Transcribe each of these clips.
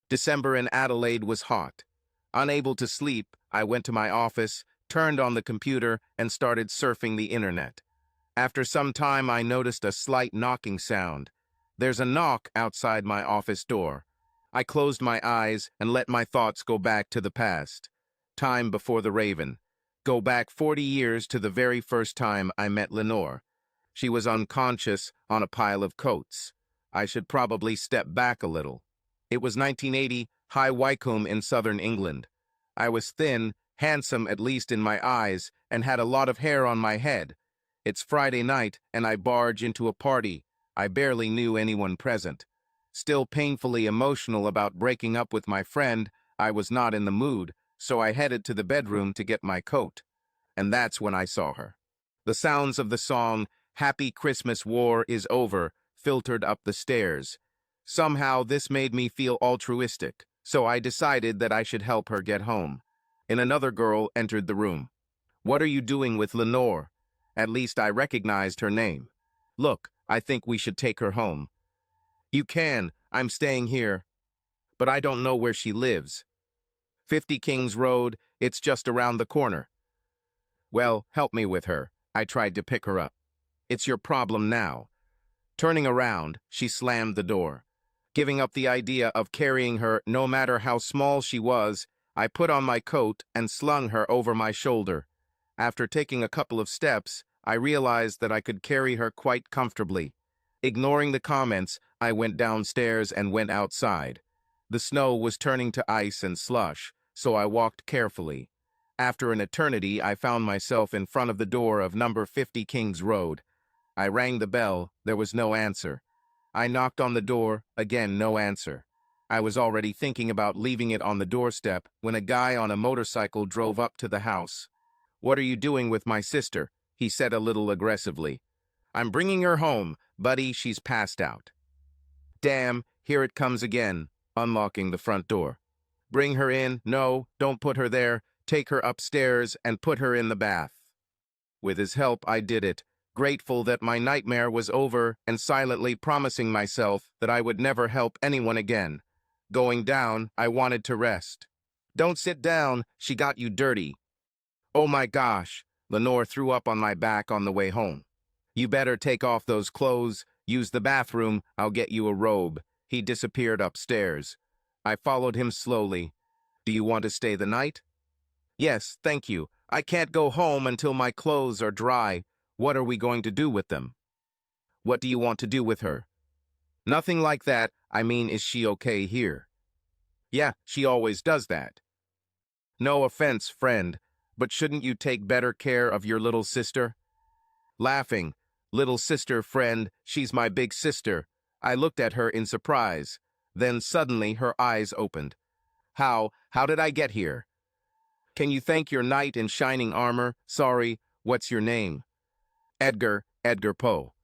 December in Adelaide was hot. Unable to sleep, I went to my office, turned on the computer, and started surfing the internet. After some time, I noticed a slight knocking sound. There's a knock outside my office door. I closed my eyes and let my thoughts go back to the past. Time before the Raven. Go back 40 years to the very first time I met Lenore. She was unconscious on a pile of coats. I should probably step back a little. It was 1980, High Wycombe in southern England. I was thin, handsome at least in my eyes, and had a lot of hair on my head. It's Friday night, and I barge into a party. I barely knew anyone present. Still painfully emotional about breaking up with my friend, I was not in the mood, so I headed to the bedroom to get my coat. And that's when I saw her. The sounds of the song, "Happy Christmas War is Over," filtered up the stairs. Somehow this made me feel altruistic, so I decided that I should help her get home. And another girl entered the room. "What are you doing with Lenore?" At least I recognized her name. "Look, I think we should take her home." "You can, I'm staying here. But I don't know where she lives." 50 Kings Road, it's just around the corner." "Well, help me with her." I tried to pick her up. "It's your problem now." Turning around, she slammed the door. Giving up the idea of carrying her, no matter how small she was, I put on my coat and slung her over my shoulder. After taking a couple of steps, I realized that I could carry her quite comfortably. Ignoring the comments, I went downstairs and went outside. The snow was turning to ice and slush, so I walked carefully. After an eternity, I found myself in front of the door of number 50 Kings Road. I rang the bell. There was no answer. I knocked on the door. Again, no answer. I was already thinking about leaving it on the doorstep when a guy on a motorcycle drove up to the house. "What are you doing with my sister?" he said a little aggressively. "I'm bringing her home, buddy. She's passed out." "Damn, here it comes again," unlocking the front door. "Bring her in. No, don't put her there. Take her upstairs and put her in the bath." With his help, I did it, grateful that my nightmare was over and silently promising myself that I would never help anyone again. Going down, I wanted to rest. "Don't sit down. She got you dirty." "Oh my gosh." Lenore threw up on my back on the way home. "You better take off those clothes. Use the bathroom. I'll get you a robe." He disappeared upstairs. I followed him slowly. "Do you want to stay the night?" "Yes, thank you. I can't go home until my clothes are dry. What are we going to do with them?" "What do you want to do with her?" "Nothing like that. I mean, is she okay here?" "Yeah, she always does that." "No offense, friend, but shouldn't you take better care of your little sister?" Laughing, "Little sister, friend, she's my big sister." I looked at her in surprise. Then suddenly her eyes opened. How did I get here?" "Can you thank your knight in shining armor? Sorry, what's your name?" Edgar Poe."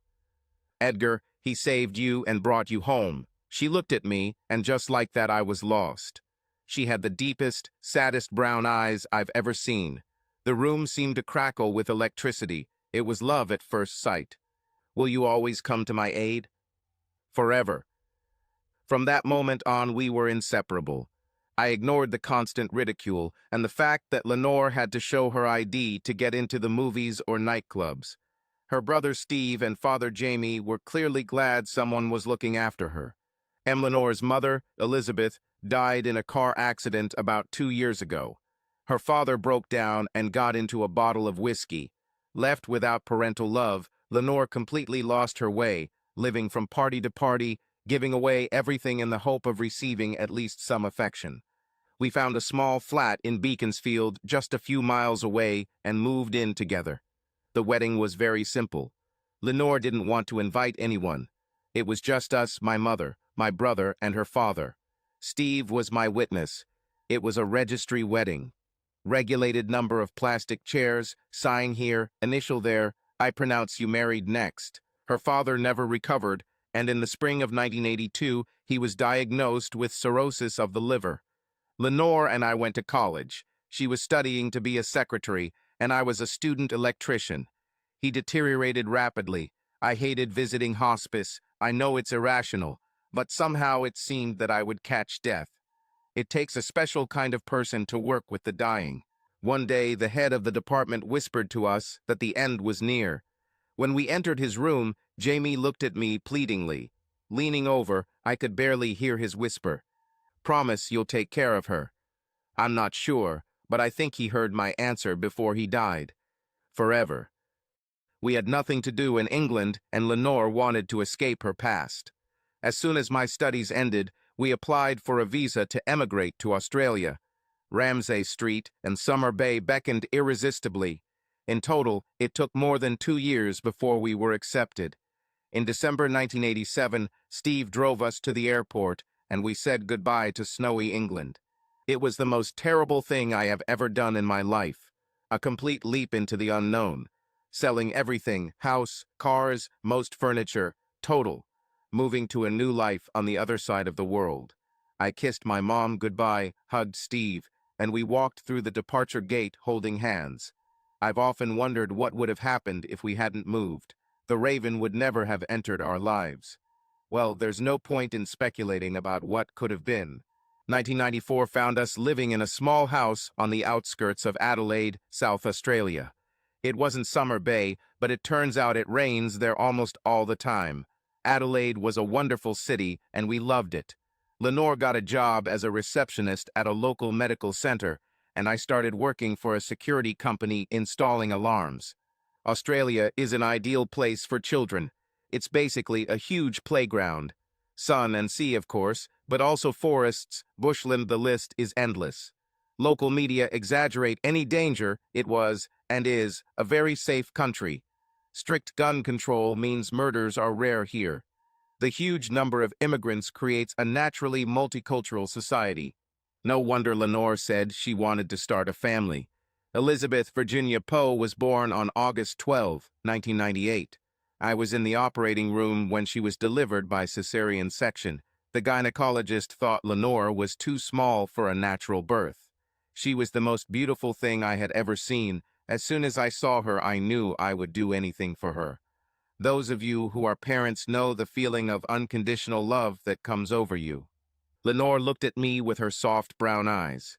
"Edgar, he saved you and brought you home." She looked at me, and just like that I was lost. She had the deepest, saddest brown eyes I've ever seen. The room seemed to crackle with electricity. It was love at first sight. "Will you always come to my aid?" "Forever." From that moment on, we were inseparable. I ignored the constant ridicule and the fact that Lenore had to show her ID to get into the movies or nightclubs. Her brother Steve and father Jamie were clearly glad someone was looking after her. Lenore's mother, Elizabeth, died in a car accident about 2 years ago. Her father broke down and got into a bottle of whiskey. Left without parental love, Lenore completely lost her way, living from party to party, giving away everything in the hope of receiving at least some affection. We found a small flat in Beaconsfield, just a few miles away, and moved in together. The wedding was very simple. Lenore didn't want to invite anyone. It was just us, my mother, my brother, and her father. Steve was my witness. It was a registry wedding. Regulated number of plastic chairs, sign here, initial there. I pronounce you married next. Her father never recovered, and in the spring of 1982, he was diagnosed with cirrhosis of the liver. Lenore and I went to college. She was studying to be a secretary, and I was a student electrician. He deteriorated rapidly. I hated visiting hospice. I know it's irrational, but somehow it seemed that I would catch death. It takes a special kind of person to work with the dying. One day, the head of the department whispered to us that the end was near. When we entered his room, Jamie looked at me pleadingly. Leaning over, I could barely hear his whisper. "Promise you'll take care of her." I'm not sure, but I think he heard my answer before he died. Forever. We had nothing to do in England, and Lenore wanted to escape her past. As soon as my studies ended, we applied for a visa to emigrate to Australia. Ramsay Street and Summer Bay beckoned irresistibly. In total, it took more than 2 years before we were accepted. In December 1987, Steve drove us to the airport, and we said goodbye to snowy England. It was the most terrible thing I have ever done in my life. A complete leap into the unknown. Selling everything, house, cars, most furniture, total. Moving to a new life on the other side of the world. I kissed my mom goodbye, hugged Steve, and we walked through the departure gate holding hands. I've often wondered what would have happened if we hadn't moved. The Raven would never have entered our lives. Well, there's no point in speculating about what could have been. 1994 found us living in a small house on the outskirts of Adelaide, South Australia. It wasn't Summer Bay, but it turns out it rains there almost all the time. Adelaide was a wonderful city, and we loved it. Lenore got a job as a receptionist at a local medical center, and I started working for a security company installing alarms. Australia is an ideal place for children. It's basically a huge playground. Sun and sea, of course, but also forests, bushland, the list is endless. Local media exaggerate any danger. It was, and is, a very safe country. Strict gun control means murders are rare here. The huge number of immigrants creates a naturally multicultural society. No wonder Lenore said she wanted to start a family. Elizabeth Virginia Poe was born on August 12, 1998. I was in the operating room when she was delivered by cesarean section. The gynecologist thought Lenore was too small for a natural birth. She was the most beautiful thing I had ever seen. As soon as I saw her, I knew I would do anything for her. Those of you who are parents know the feeling of unconditional love that comes over you. Lenore looked at me with her soft brown eyes.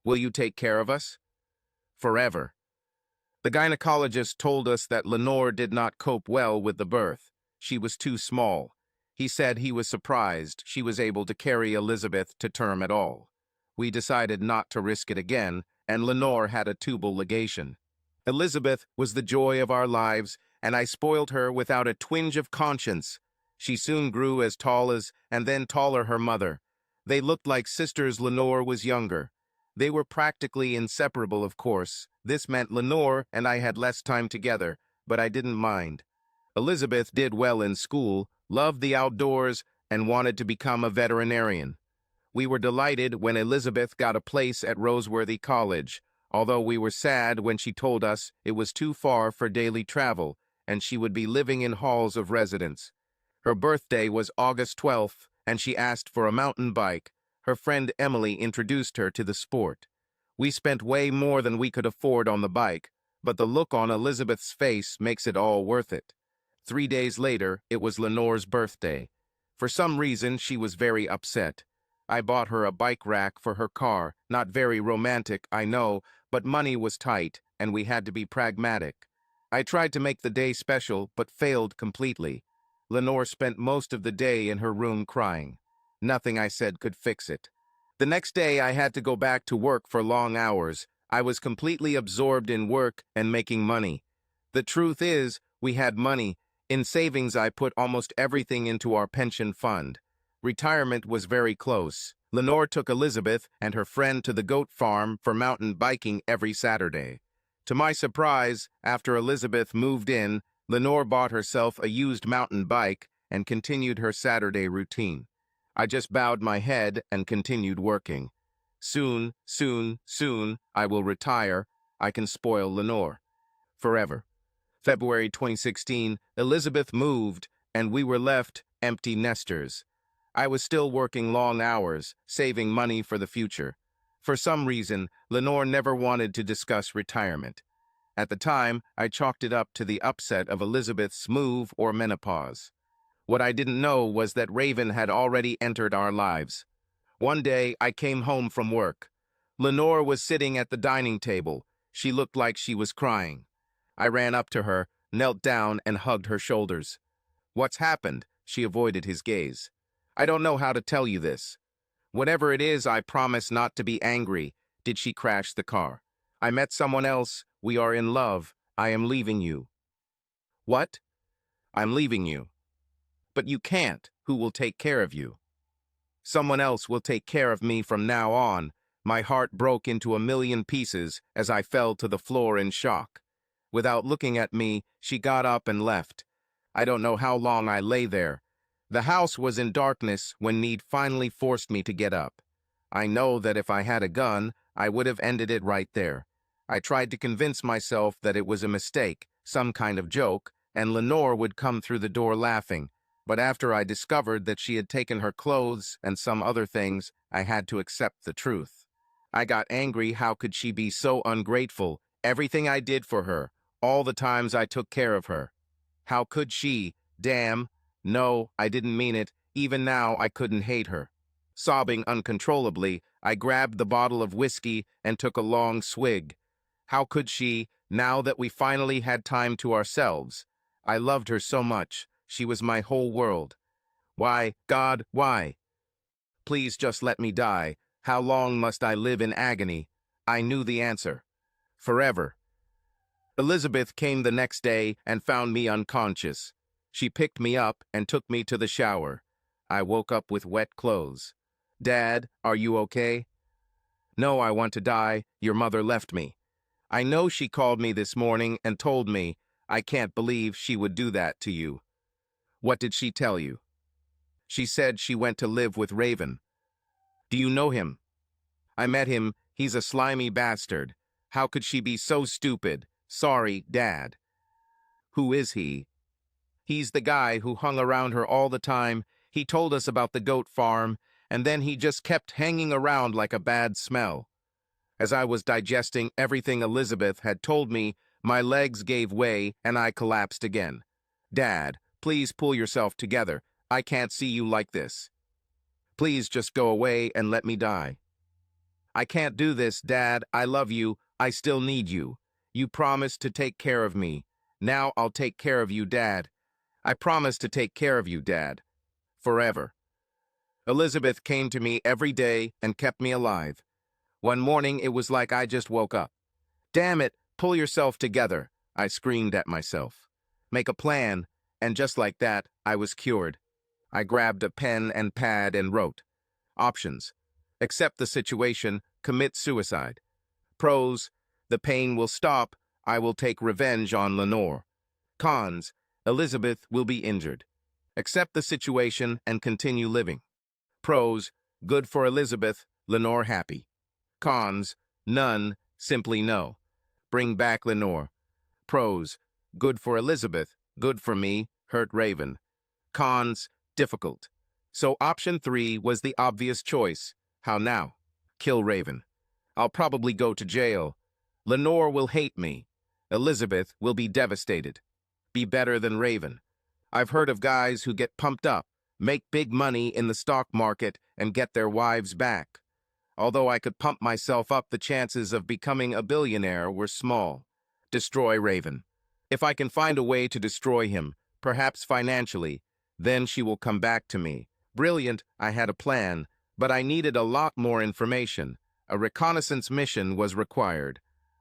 "Will you take care of us?" "Forever." The gynecologist told us that Lenore did not cope well with the birth. She was too small. He said he was surprised she was able to carry Elizabeth to term at all. We decided not to risk it again, and Lenore had a tubal ligation. Elizabeth was the joy of our lives, and I spoiled her without a twinge of conscience. She soon grew as tall as, and then taller, her mother. They looked like sisters. Lenore was younger. They were practically inseparable, of course. This meant Lenore and I had less time together, but I didn't mind. Elizabeth did well in school, loved the outdoors, and wanted to become a veterinarian. We were delighted when Elizabeth got a place at Roseworthy College, although we were sad when she told us it was too far for daily travel, and she would be living in halls of residence. Her birthday was August 12th, and she asked for a mountain bike. Her friend Emily introduced her to the sport. We spent way more than we could afford on the bike, but the look on Elizabeth's face makes it all worth it. 3 days later, it was Lenore's birthday. For some reason, she was very upset. I bought her a bike rack for her car. Not very romantic, I know, but money was tight, and we had to be pragmatic. I tried to make the day special, but failed completely. Lenore spent most of the day in her room crying. Nothing I said could fix it. The next day, I had to go back to work for long hours. I was completely absorbed in work and making money. The truth is, we had money. In savings, I put almost everything into our pension fund. Retirement was very close. Lenore took Elizabeth and her friend to the goat farm for mountain biking every Saturday. To my surprise, after Elizabeth moved in, Lenore bought herself a used mountain bike and continued her Saturday routine. I just bowed my head and continued working. Soon, I will retire. I can spoil Lenore. Forever. February 2016, Elizabeth moved, and we were left empty nesters. I was still working long hours, saving money for the future. For some reason, Lenore never wanted to discuss retirement. At the time, I chalked it up to the upset of Elizabeth's move or menopause. What I didn't know was that Raven had already entered our lives. One day, I came home from work. Lenore was sitting at the dining table. She looked like she was crying. I ran up to her, knelt down, and hugged her shoulders. "What's happened?" She avoided his gaze. "I don't know how to tell you this. Whatever it is, I promise not to be angry." Did she crash the car? "I met someone else. We are in love. I am leaving you." "What?" "I'm leaving you." "But you can't. Who will take care of you?" "Someone else will take care of me from now on." My heart broke into a million pieces as I fell to the floor in shock. Without looking at me, she got up and left. I don't know how long I lay there. The house was in darkness when need finally forced me to get up. I know that if I had a gun, I would have ended it right there. I tried to convince myself that it was a mistake, some kind of joke, and Lenore would come through the door laughing. But after I discovered that she had taken her clothes and some other things, I had to accept the truth. I got angry. How could she be so ungrateful? Everything I did for her, all the times I took care of her. How could she? Damn. No, I didn't mean it. Even now, I couldn't hate her. Sobbing uncontrollably, I grabbed the bottle of whiskey and took a long swig. How could she, now that we finally had time to ourselves? I loved her so much. She was my whole world. Why, God, why? Please just let me die. How long must I live in agony? I knew the answer. Forever. Elizabeth came the next day and found me unconscious. She picked me up and took me to the shower. I woke up with wet clothes. "Dad, are you okay?" "No, I want to die. Your mother left me." I know she called me this morning and told me. I can't believe she would do that to you. What did she tell you? She said she went to live with Raven. Do you know him? I met him. He's a slimy bastard. How could she be so stupid? Sorry, Dad. Who is he? He's the guy who hung around her all the time. He told us about the goat farm, and then he just kept hanging around like a bad smell. As I was digesting everything Elizabeth had told me, my legs gave way and I collapsed again. Dad, please pull yourself together. I can't see you like this. Please just go away and let me die. I can't do this, Dad. I love you. I still need you. You promised to take care of me. Now I'll take care of you, Dad. I promise to take care of you, Dad. Forever. Elizabeth came to me every day and kept me alive. One morning, it was like I just woke up. Damn it, pull yourself together, I screamed at myself. Make a plan, and just like that, I was cured. I grabbed a pen and pad and wrote. Options. Accept the situation, commit suicide. Pros. The pain will stop. I will take revenge on Lenore. Cons. Elizabeth will be injured. Accept the situation and continue living. Pros. Good for Elizabeth, Lenore happy. Cons. None, simply no. Bring back Lenore. Pros. Good for Elizabeth, good for me, hurt Raven. Cons. Difficult. So option 3 was the obvious choice. How now? Kill Raven. I'll probably go to jail. Lenore will hate me. Elizabeth will be devastated. Be better than Raven. I've heard of guys who get pumped up, make big money in the stock market, and get their wives back. Although I could pump myself up, the chances of becoming a billionaire were small. Destroy Raven. If I can find a way to destroy him, perhaps financially, then she will come back to me. Brilliant, I had a plan, but I needed a lot more information. A reconnaissance mission was required.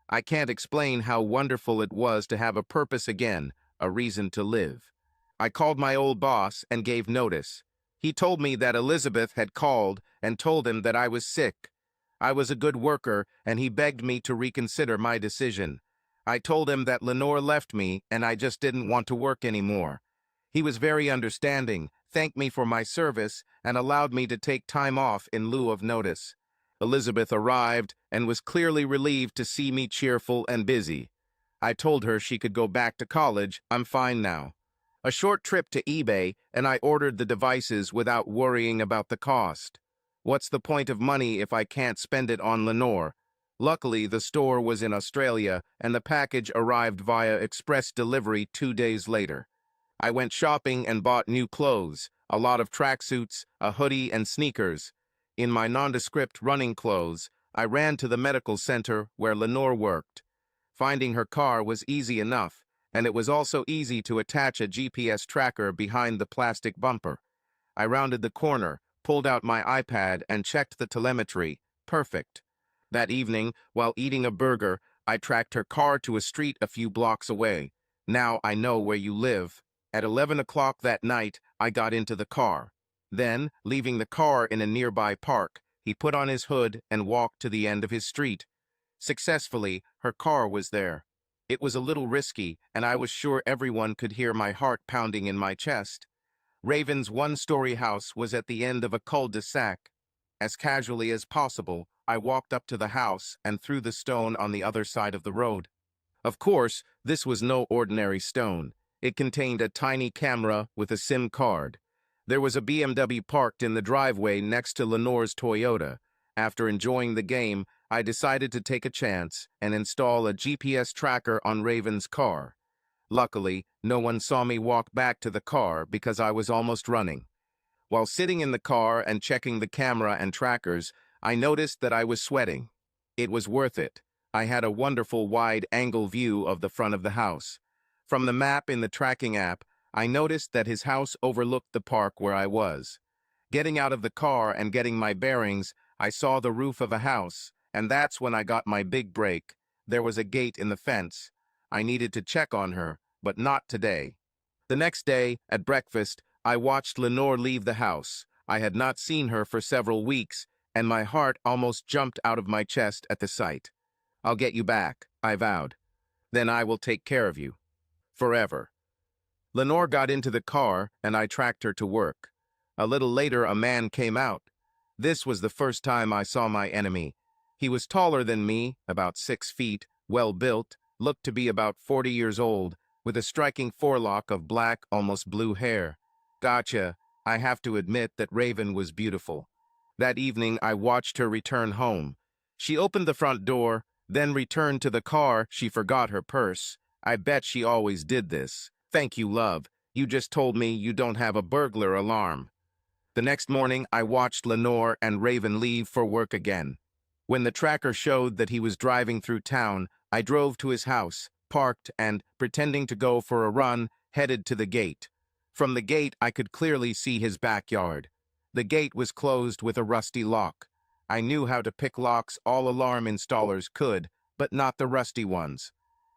I can't explain how wonderful it was to have a purpose again, a reason to live. I called my old boss and gave notice. He told me that Elizabeth had called and told him that I was sick. I was a good worker, and he begged me to reconsider my decision. I told him that Lenore left me and I just didn't want to work anymore. He was very understanding, thanked me for my service, and allowed me to take time off in lieu of notice. Elizabeth arrived and was clearly relieved to see me cheerful and busy. I told her she could go back to college. I'm fine now. A short trip to eBay, and I ordered the devices without worrying about the cost. What's the point of money if I can't spend it on Lenore? Luckily, the store was in Australia, and the package arrived via express delivery 2 days later. I went shopping and bought new clothes, a lot of tracksuits, a hoodie, and sneakers. In my nondescript running clothes, I ran to the medical center where Lenore worked. Finding her car was easy enough, and it was also easy to attach a GPS tracker behind the plastic bumper. I rounded the corner, pulled out my iPad, and checked the telemetry. Perfect. That evening, while eating a burger, I tracked her car to a street a few blocks away. Now I know where you live. At 11 o'clock that night, I got into the car. Then, leaving the car in a nearby park, he put on his hood and walked to the end of his street. Successfully, her car was there. It was a little risky, and I was sure everyone could hear my heart pounding in my chest. Raven's one-story house was at the end of a cul-de-sac. As casually as possible, I walked up to the house and threw the stone on the other side of the road. Of course, this was no ordinary stone. It contained a tiny camera with a SIM card. There was a BMW parked in the driveway next to Lenore's Toyota. After enjoying the game, I decided to take a chance and install a GPS tracker on Raven's car. Luckily, no one saw me walk back to the car because I was almost running. While sitting in the car and checking the camera and trackers, I noticed that I was sweating. It was worth it. I had a wonderful wide-angle view of the front of the house. From the map in the tracking app, I noticed that his house overlooked the park where I was. Getting out of the car and getting my bearings, I saw the roof of a house, and that's when I got my big break. There was a gate in the fence. I needed to check on her, but not today. The next day, at breakfast, I watched Lenore leave the house. I had not seen her for several weeks, and my heart almost jumped out of my chest at the sight. "I'll get you back," I vowed. "Then I will take care of you. Forever." Lenore got into the car, and I tracked her to work. A little later, a man came out. This was the first time I saw my enemy. He was taller than me, about 6 feet, well-built, looked to be about 40 years old, with a striking forelock of black, almost blue hair. Gotcha. I have to admit that Raven was beautiful. That evening, I watched her return home. She opened the front door, then returned to the car. She forgot her purse. I bet she always did this. "Thank you, love. You just told me you don't have a burglar alarm." The next morning, I watched Lenore and Raven leave for work again. When the tracker showed that he was driving through town, I drove to his house, parked, and, pretending to go for a run, headed to the gate. From the gate, I could clearly see his backyard. The gate was closed with a rusty lock. I knew how to pick locks all alarm installers could, but not the rusty ones.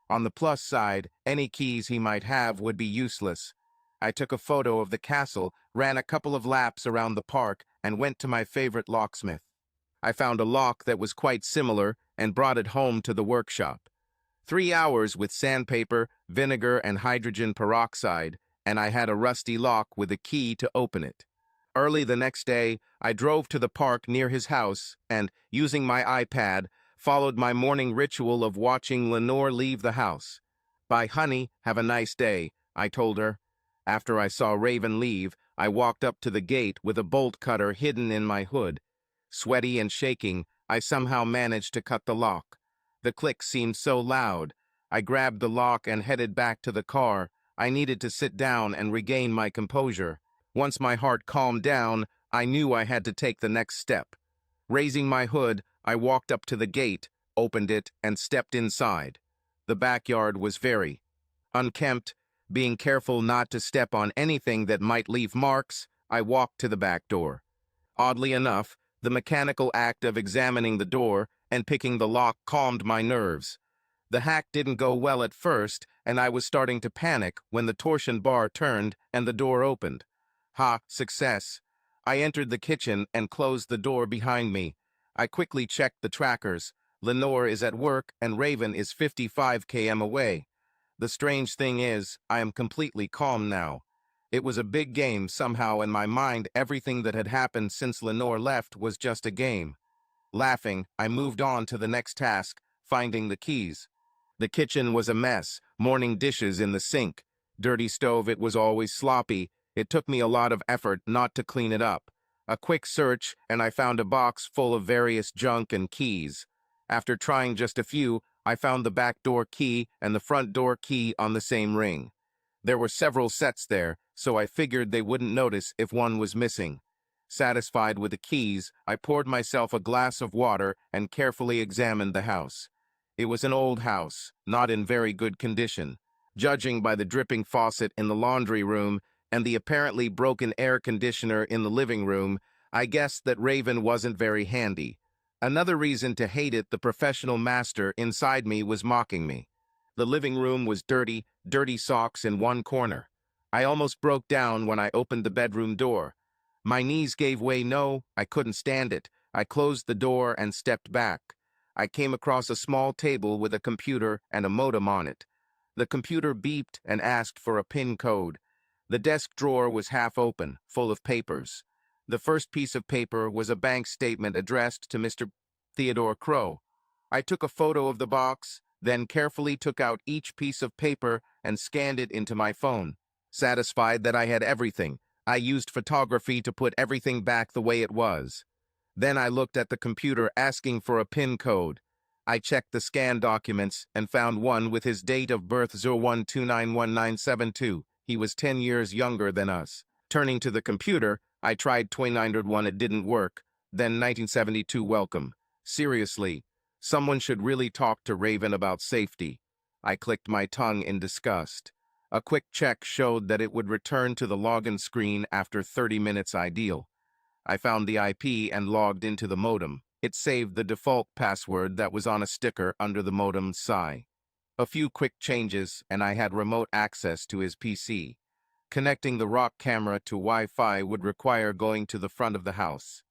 On the plus side, any keys he might have would be useless. I took a photo of the castle, ran a couple of laps around the park, and went to my favorite locksmith. I found a lock that was quite similar and brought it home to the workshop. 3 hours with sandpaper, vinegar, and hydrogen peroxide, and I had a rusty lock with a key to open it. Early the next day, I drove to the park near his house and, using my iPad, followed my morning ritual of watching Lenore leave the house. "Bye, honey, have a nice day," I told her. After I saw Raven leave, I walked up to the gate with a bolt cutter hidden in my hood. Sweaty and shaking, I somehow managed to cut the lock. The click seemed so loud. I grabbed the lock and headed back to the car. I needed to sit down and regain my composure. Once my heart calmed down, I knew I had to take the next step. Raising my hood, I walked up to the gate, opened it, and stepped inside. The backyard was very unkempt. Being careful not to step on anything that might leave marks, I walked to the back door. Oddly enough, the mechanical act of examining the door and picking the lock calmed my nerves. The hack didn't go well at first, and I was starting to panic when the torsion bar turned and the door opened. Success. I entered the kitchen and closed the door behind me. I quickly checked the trackers. Lenore is at work and Raven is 55 km away. The strange thing is, I am completely calm now. It was a big game somehow in my mind. Everything that had happened since Lenore left was just a game. Laughing, I moved on to the next task, finding the keys. The kitchen was a mess, morning dishes in the sink. Dirty stove, it was always sloppy. It took me a lot of effort not to clean it up. A quick search, and I found a box full of various junk and keys. After trying just a few, I found the back door key and the front door key on the same ring. There were several sets there, so I figured they wouldn't notice if one was missing. Satisfied with the keys, I poured myself a glass of water and carefully examined the house. It was an old house, not in very good condition. Judging by the dripping faucet in the laundry room and the apparently broken air conditioner in the living room, I guessed that Raven wasn't very handy. Another reason to hate it, the professional master inside me was mocking me. The living room was dirty socks in one corner. I almost broke down when I opened the bedroom door. My knees gave way. No, I couldn't stand it. I closed the door and stepped back. I came across a small table with a computer and a modem on it. The computer beeped and asked for a PIN code. The desk drawer was half open, full of papers. The first piece of paper was a bank statement addressed to Mr. Theodore Crow. I took a photo of the box, then carefully took out each piece of paper and scanned it into my phone. Satisfied that I had everything, I used photography to put everything back the way it was. Then I looked at the computer asking for a PIN code. I checked the scanned documents and found one with his date of birth 01291972. He was 10 years younger than us. Turning to the computer, I tried 2901. It didn't work. Then 1972. Welcome. Seriously, someone should really talk to Raven about safety. I clicked my tongue in disgust. A quick check showed that it would return to the login screen after 30 minutes. Ideal. I found the IP and logged into the modem. It saved the default password that was on a sticker under the modem's side. A few quick changes and I had remote access to his PC. Connecting the ROC camera to Wi-Fi would require going to the front of the house.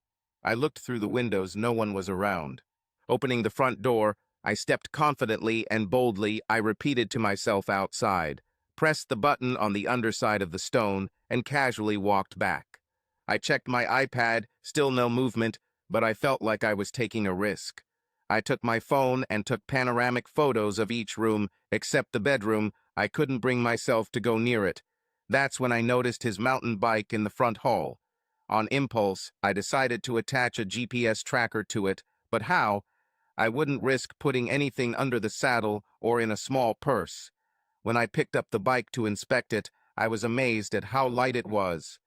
I looked through the windows. No one was around. Opening the front door, I stepped confidently and boldly. I repeated to myself outside, pressed the button on the underside of the stone, and casually walked back. I checked my iPad, still no movement, but I felt like I was taking a risk. I took my phone and took panoramic photos of each room, except the bedroom. I couldn't bring myself to go near it. That's when I noticed his mountain bike in the front hall. On impulse, I decided to attach a GPS tracker to it, but how? I wouldn't risk putting anything under the saddle or in a small purse. When I picked up the bike to inspect it, I was amazed at how light it was.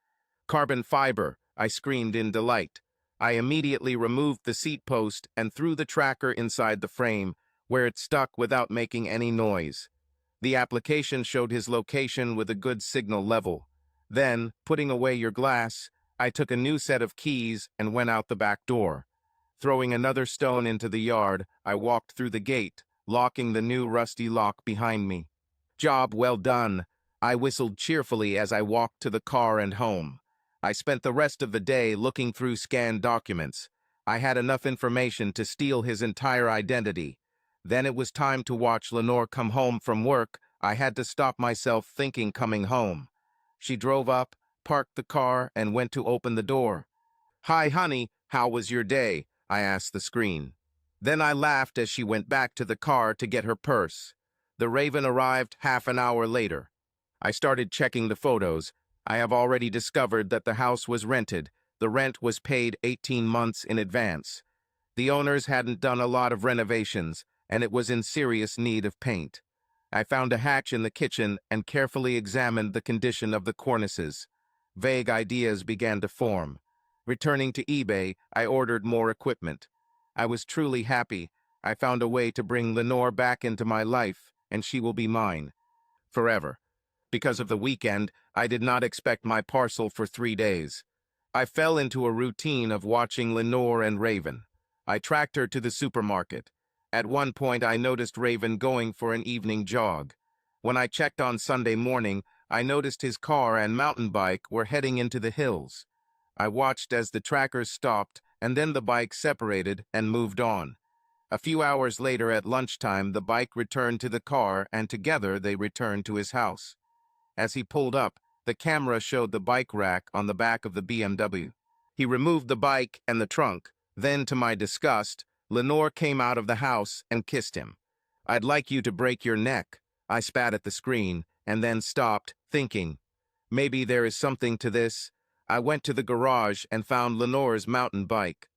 Carbon fiber, I screamed in delight. I immediately removed the seat post and threw the tracker inside the frame, where it stuck without making any noise. The application showed his location with a good signal level. Then, putting away your glass, I took a new set of keys and went out the back door. Throwing another stone into the yard, I walked through the gate, locking the new rusty lock behind me. Job well done. I whistled cheerfully as I walked to the car and home. I spent the rest of the day looking through scanned documents. I had enough information to steal his entire identity. Then it was time to watch Lenore come home from work. I had to stop myself thinking coming home. She drove up, parked the car, and went to open the door. "Hi, honey, how was your day?" I asked the screen. Then I laughed as she went back to the car to get her purse. The Raven arrived half an hour later. I started checking the photos. I have already discovered that the house was rented. The rent was paid 18 months in advance. The owners hadn't done a lot of renovations, and it was in serious need of paint. I found a hatch in the kitchen and carefully examined the condition of the cornices. Vague ideas began to form. Returning to eBay, I ordered more equipment. I was truly happy. I found a way to bring Lenore back into my life, and she will be mine. Forever. Because of the weekend, I did not expect my parcel for 3 days. I fell into a routine of watching Lenore and Raven. I tracked her to the supermarket. At one point, I noticed Raven going for an evening jog. When I checked on Sunday morning, I noticed his car and mountain bike were heading into the hills. I watched as the trackers stopped, and then the bike separated and moved on. A few hours later at lunchtime, the bike returned to the car, and together they returned to his house. As he pulled up, the camera showed the bike rack on the back of the BMW. He removed the bike and the trunk. Then, to my disgust, Lenore came out of the house and kissed him. "I'd like you to break your neck." I spat at the screen, and then stopped, thinking, maybe there is something to this. I went to the garage and found Lenore's mountain bike.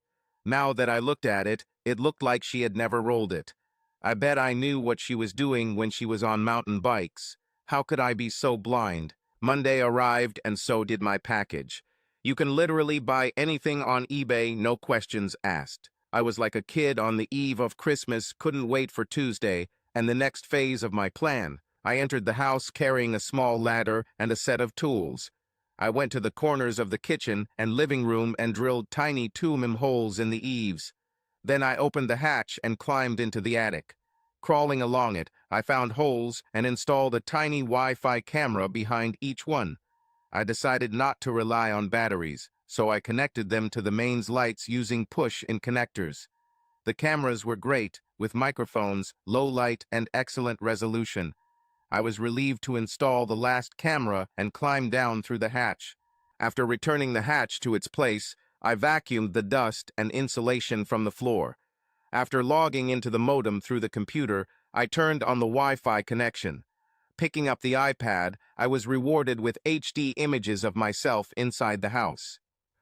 Now that I looked at it, it looked like she had never rolled it. I bet I knew what she was doing when she was on mountain bikes. How could I be so blind? Monday arrived, and so did my package. You can literally buy anything on eBay, no questions asked. I was like a kid on the eve of Christmas, couldn't wait for Tuesday, and the next phase of my plan. I entered the house carrying a small ladder and a set of tools. I went to the corners of the kitchen and living room and drilled tiny 2 mm holes in the eaves. Then I opened the hatch and climbed into the attic. Crawling along it, I found holes and installed a tiny Wi-Fi camera behind each one. I decided not to rely on batteries, so I connected them to the mains lights using push-in connectors. The cameras were great, with microphones, low light, and excellent resolution. I was relieved to install the last camera and climb down through the hatch. After returning the hatch to its place, I vacuumed the dust and insulation from the floor. After logging into the modem through the computer, I turned on the Wi-Fi connection. Picking up the iPad, I was rewarded with HD images of myself inside the house.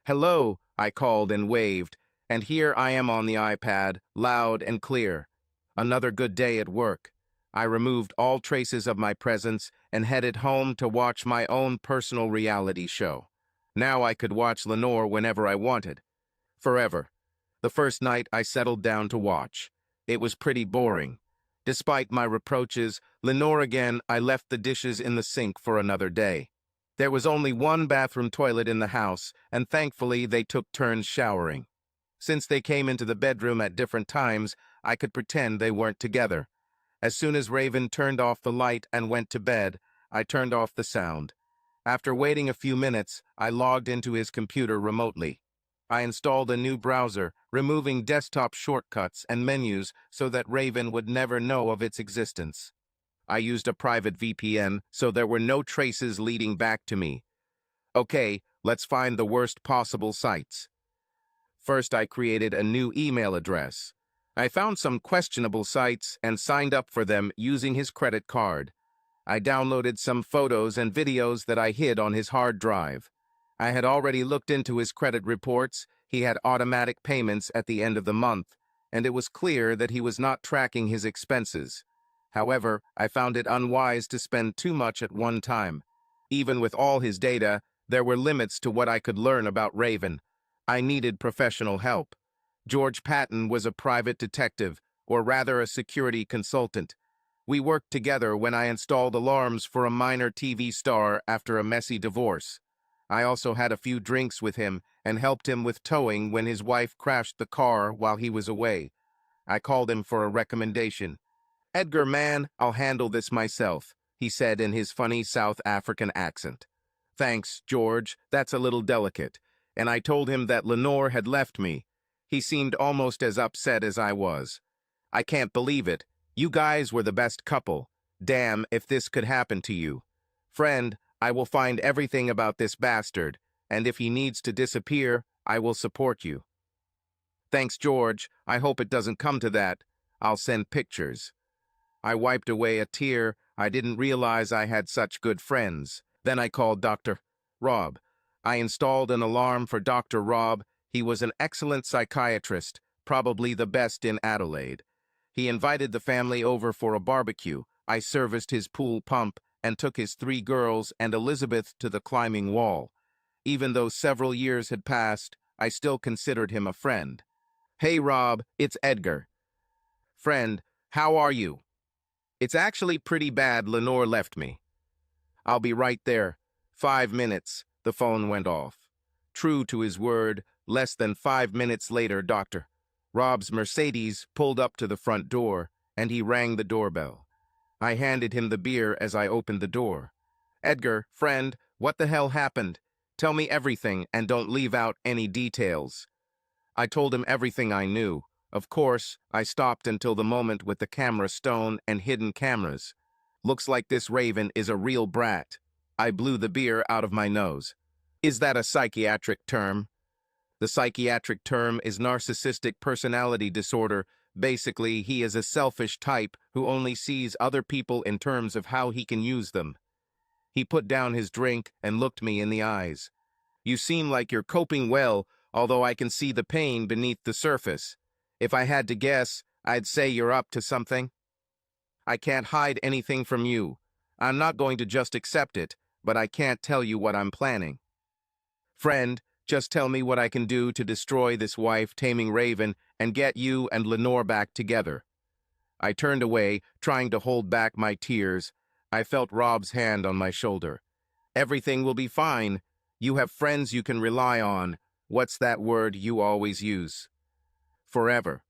"Hello," I called and waved, and here I am on the iPad, loud and clear. Another good day at work. I removed all traces of my presence and headed home to watch my own personal reality show. Now I could watch Lenore whenever I wanted. Forever. The first night I settled down to watch. It was pretty boring. Despite my reproaches, Lenore again, I left the dishes in the sink for another day. There was only one bathroom toilet in the house, and thankfully they took turns showering. Since they came into the bedroom at different times, I could pretend they weren't together. As soon as Raven turned off the light and went to bed, I turned off the sound. After waiting a few minutes, I logged into his computer remotely. I installed a new browser, removing desktop shortcuts and menus so that Raven would never know of its existence. I used a private VPN so there were no traces leading back to me. Okay, let's find the worst possible sites. First, I created a new email address. I found some questionable sites and signed up for them using his credit card. I downloaded some photos and videos that I hid on his hard drive. I had already looked into his credit reports. He had automatic payments at the end of the month, and it was clear that he was not tracking his expenses. However, I found it unwise to spend too much at one time. Even with all his data, there were limits to what I could learn about Raven. I needed professional help. George Patton was a private detective, or rather a security consultant. We worked together when I installed alarms for a minor TV star after a messy divorce. I also had a few drinks with him and helped him with towing when his wife crashed the car while he was away. I called him for a recommendation. "Edgar, man, I'll handle this myself," he said in his funny South African accent. "Thanks, George, that's a little delicate." And I told him that Lenore had left me. He seemed almost as upset as I was. "I can't believe it. You guys were the best couple. Damn, if this could happen to you. Friend, I will find everything about this bastard, and if he needs to disappear, I will support you." "Thanks, George. I hope it doesn't come to that. I'll send pictures." I wiped away a tear. I didn't realize I had such good friends. Then I called Dr. Rob. I installed an alarm for Dr. Rob. He was an excellent psychiatrist, probably the best in Adelaide. He invited the family over for a barbecue. I serviced his pool pump and took his 3 girls and Elizabeth to the climbing wall. Even though several years had passed, I still considered him a friend. "Hey, Rob, it's Edgar." "Friend, how are you?" "It's actually pretty bad. Lenore left me." "I'll be right there." 5 minutes. The phone went off. True to his word, less than 5 minutes later, Dr. Rob's Mercedes pulled up to the front door, and he rang the doorbell. I handed him the beer as I opened the door. "Edgar, friend, what the hell happened? Tell me everything and don't leave out any details." I told him everything I knew. Of course, I stopped until the moment with the camera stone and hidden cameras. "Looks like this Raven is a real brat." I blew the beer out of my nose. "Is that a psychiatric term?" The psychiatric term is narcissistic personality disorder. Basically, he is a selfish type who only sees other people in terms of how he can use them. He put down his drink and looked me in the eyes. "You seem like you're coping well, although I can see the pain beneath the surface. If I had to guess, I'd say you're up to something." "I can't hide anything from you. I'm not going to just accept it, but I can't tell you what I'm planning." "Friend, Just tell me what I can do to destroy this wife-taming raven and get you and Lenore back together." I turned away, trying to hold back my tears. I felt Rob's hand on my shoulder. "Everything will be fine. You have friends you can rely on. What's that word you always use? Forever."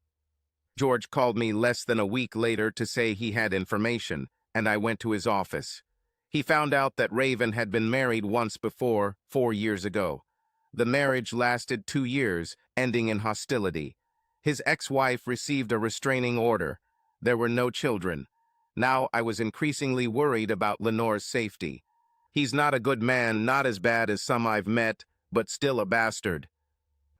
George called me less than a week later to say he had information, and I went to his office. He found out that Raven had been married once before, 4 years ago. The marriage lasted 2 years, ending in hostility. His ex-wife received a restraining order. There were no children. Now I was increasingly worried about Lenore's safety. He's not a good man, not as bad as some I've met, but still a bastard.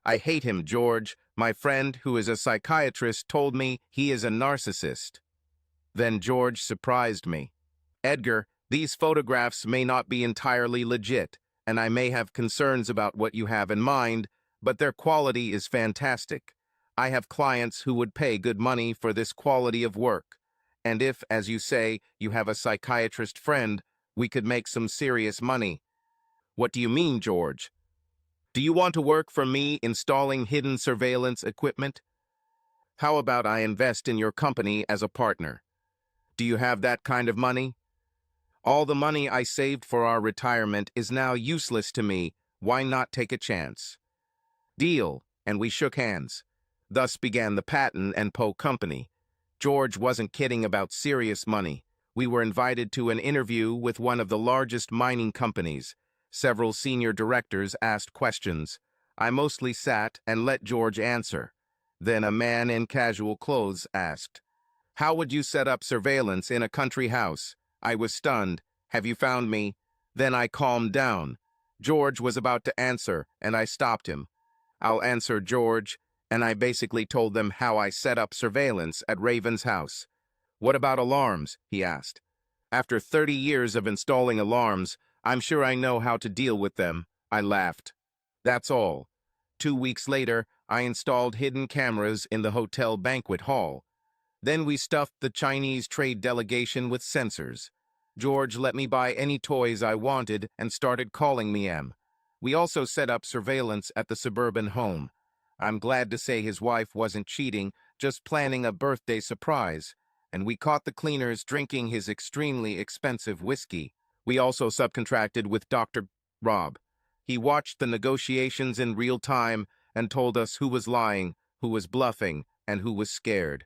"I hate him, George. My friend, who is a psychiatrist, told me he is a narcissist." Then George surprised me. "Edgar, these photographs may not be entirely legit, and I may have concerns about what you have in mind, but their quality is fantastic. I have clients who would pay good money for this quality of work. And if, as you say, you have a psychiatrist friend, we could make some serious money." "What do you mean, George? Do you want to work for me installing hidden surveillance equipment? How about I invest in your company as a partner? Do you have that kind of money? All the money I saved for our retirement is now useless to me. Why not take a chance?" "Deal," and we shook hands. Thus began the Patton and Poe Company. George wasn't kidding about serious money. We were invited to an interview with one of the largest mining companies. Several senior directors asked questions. I mostly sat and let George answer. Then a man in casual clothes asked, "How would you set up surveillance in a country house?" I was stunned. "Have you found me?" Then I calmed down. George was about to answer, and I stopped him. "I'll answer, George," and I basically told them how I set up surveillance at Raven's house. "What about alarms?" he asked. "After 30 years of installing alarms, I'm sure I know how to deal with them." I laughed. That's all. 2 weeks later, I installed hidden cameras in the hotel banquet hall. Then we stuffed the Chinese trade delegation with sensors. George let me buy any toys I wanted and started calling me M. We also set up surveillance at the suburban home. I'm glad to say his wife wasn't cheating, just planning a birthday surprise, and we caught the cleaners drinking his extremely expensive whiskey. We also subcontracted with Dr. Rob. He watched the negotiations in real time and told us who was lying, who was bluffing, and who was scared.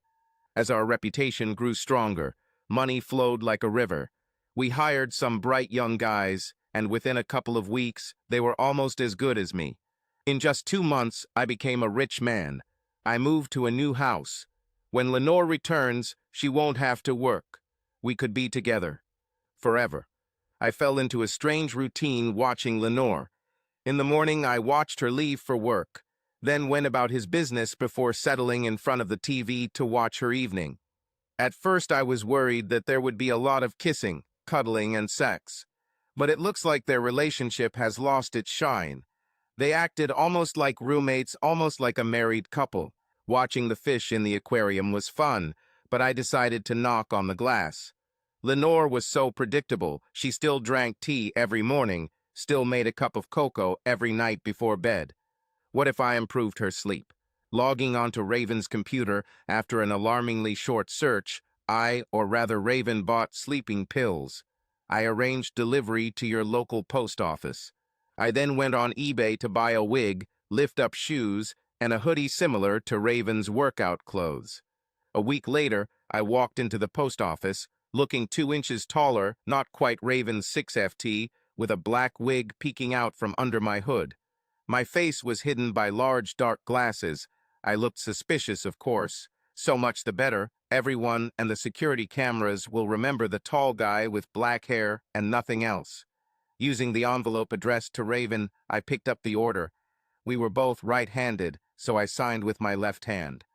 As our reputation grew stronger, money flowed like a river. We hired some bright young guys, and within a couple of weeks, they were almost as good as me. In just 2 months, I became a rich man. I moved to a new house. When Lenore returns, she won't have to work. We could be together. Forever. I fell into a strange routine watching Lenore. In the morning, I watched her leave for work, then went about his business before settling in front of the TV to watch her evening. At first, I was worried that there would be a lot of kissing, cuddling, and sex. But it looks like their relationship has lost its shine. They acted almost like roommates, almost like a married couple. Watching the fish in the aquarium was fun, but I decided to knock on the glass. Lenore was so predictable. She still drank tea every morning, still made a cup of cocoa every night before bed. What if I improved her sleep? Logging onto Raven's computer after an alarmingly short search, or rather Raven bought sleeping pills. I arranged delivery to your local post office. I then went on eBay to buy a wig, lift-up shoes, and a hoodie similar to Raven's workout clothes. A week later, I walked into the post office, looking 2 inches taller, not quite Raven's 6FT, with a black wig peeking out from under my hood. My face was hidden by large dark glasses. I looked suspicious, of course. So much the better. Everyone and the security cameras will remember the tall guy with black hair and nothing else. Using the envelope addressed to Raven, I picked up the order. We were both right-handed, so I signed with my left hand.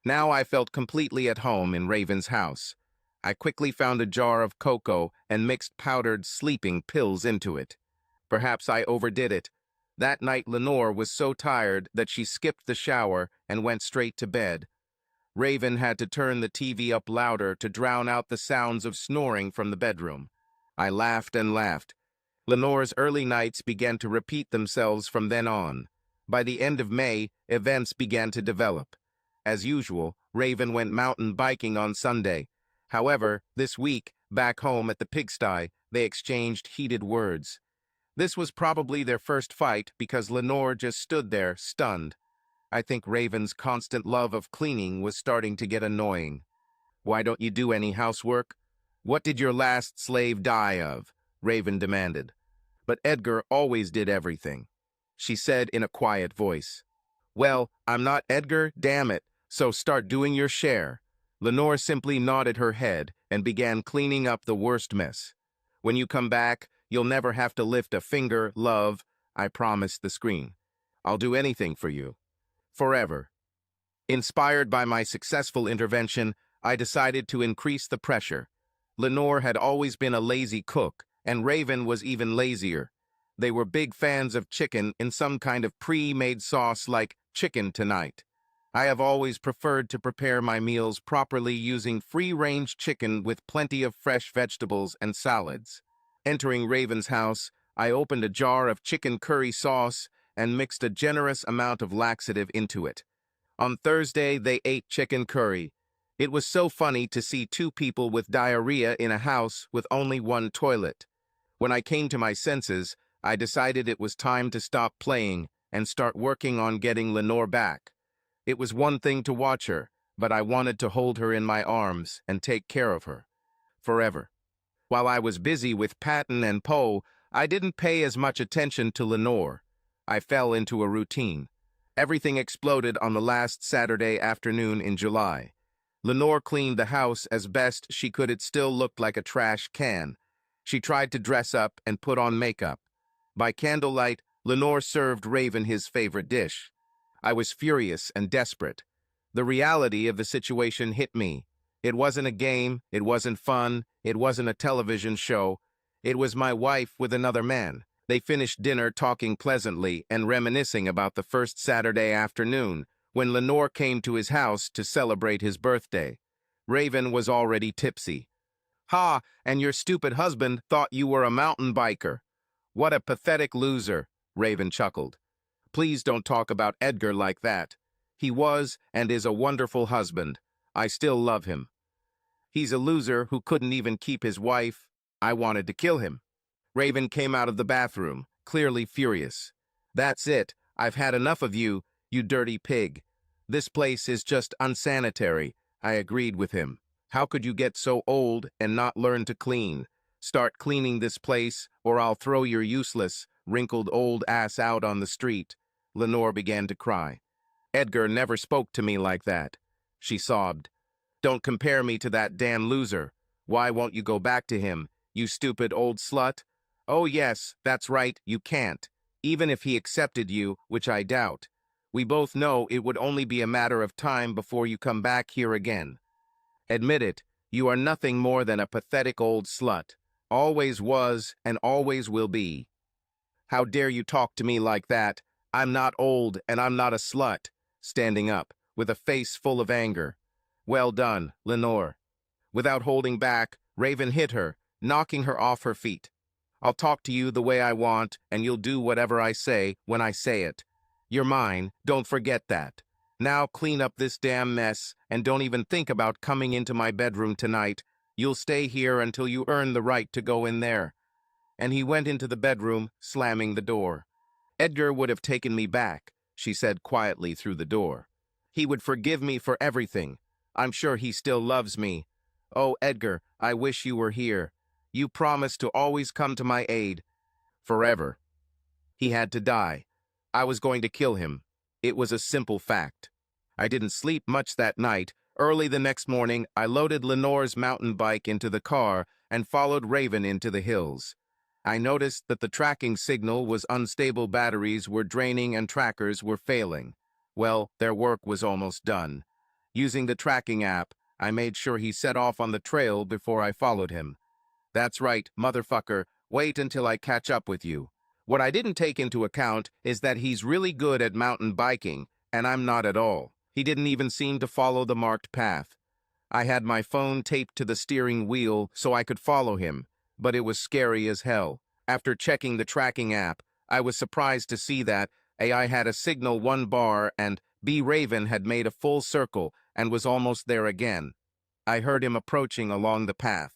Now I felt completely at home in Raven's house. I quickly found a jar of cocoa and mixed powdered sleeping pills into it. Perhaps I overdid it. That night Lenore was so tired that she skipped the shower and went straight to bed. Raven had to turn the TV up louder to drown out the sounds of snoring from the bedroom. I laughed and laughed. Lenore's early nights began to repeat themselves from then on. By the end of May, events began to develop. As usual, Raven went mountain biking on Sunday. However, this week, back home at the pigsty, they exchanged heated words. This was probably their first fight because Lenore just stood there, stunned. I think Raven's constant love of cleaning was starting to get annoying. "Why don't you do any housework? What did your last slave die of?" Raven demanded. "But Edgar always did everything," she said in a quiet voice. "Well, I'm not Edgar, damn it, so start doing your share." Lenore simply nodded her head and began cleaning up the worst mess. "When you come back, you'll never have to lift a finger, love," I promised the screen. "I'll do anything for you. Forever." Inspired by my successful intervention, I decided to increase the pressure. Lenore had always been a lazy cook, and Raven was even lazier. They were big fans of chicken in some kind of pre-made sauce like chicken tonight. I have always preferred to prepare my meals properly using free-range chicken with plenty of fresh vegetables and salads. Entering Raven's house, I opened a jar of chicken curry sauce and mixed a generous amount of laxative into it. On Thursday, they ate chicken curry. It was so funny to see two people with diarrhea in a house with only one toilet. When I came to my senses, I decided it was time to stop playing and start working on getting Lenore back. It was one thing to watch her, but I wanted to hold her in my arms and take care of her. Forever. While I was busy with Patton and Poe, I didn't pay as much attention to Lenore. I fell into a routine. Everything exploded on the last Saturday afternoon in July. Lenore cleaned the house as best she could. It still looked like a trash can. She tried to dress up and put on makeup. By candlelight, Lenore served Raven his favorite dish. I was furious and desperate. The reality of the situation hit me. It wasn't a game, it wasn't fun, it wasn't a television show. It was my wife with another man. They finished dinner talking pleasantly and reminiscing about the first Saturday afternoon, when Lenore came to his house to celebrate his birthday. Raven was already tipsy. "Ha, and your stupid husband thought you were a mountain biker. What a pathetic loser," Raven chuckled. "Please don't talk about Edgar like that. He was and is a wonderful husband. I still love him. He's a loser who couldn't even keep his wife. I wanted to kill him." Raven came out of the bathroom, clearly furious. "That's it. I've had enough of you, you dirty pig. This place is just unsanitary," I agreed with him. "How could you get so old and not learn to clean? Start cleaning this place, or I'll throw your useless, wrinkled old ass out on the street." Lenore began to cry. "Edgar never spoke to me like that," she sobbed. "Don't compare me to that damn loser. Why won't you go back to him, you stupid old slut?" "Oh yes, that's right, you can't. Even if he accepted you, which I doubt. We both know it would only be a matter of time before you come back here again. Admit it, you are nothing more than a pathetic old slut. Always was and always will be." "How dare you talk to me like that? I'm not old and I'm not a slut," standing up, with a face full of anger. "Well done, Lenore." Without holding back, Raven hit her, knocking her off her feet. "I'll talk to you the way I want, and you'll do whatever I say when I say it. You're mine, don't forget that. Now clean up this damn mess, and don't even think about coming into my bedroom tonight. You'll stay here until you earn the right to go in there." And he went into the bedroom, slamming the door. "Edgar would have taken me back," she said quietly through the door. "He would forgive me for everything. I'm sure he still loves me. Oh, Edgar, I wish you were here. You promised to always come to my aid. Forever. He had to die. I was going to kill him. It was a simple fact." I didn't sleep much that night. Early the next morning, I loaded Lenore's mountain bike into the car and followed Raven into the hills. I noticed that the tracking signal was unstable, batteries were draining, and trackers were failing. Well, their work was almost done. Using the tracking app, I made sure he set off on the trail before I followed him. "That's right, motherfucker. Wait until I catch up with you." What I didn't take into account is that he's really good at mountain biking, and I'm not at all. He didn't even seem to follow the marked path. I had my phone taped to the steering wheel so I could follow him, but it was scary as hell. After checking the tracking app, I was surprised to see that, AI had a signal 1 bar and B. Raven had made a full circle and was almost there again. I heard him approaching along the path.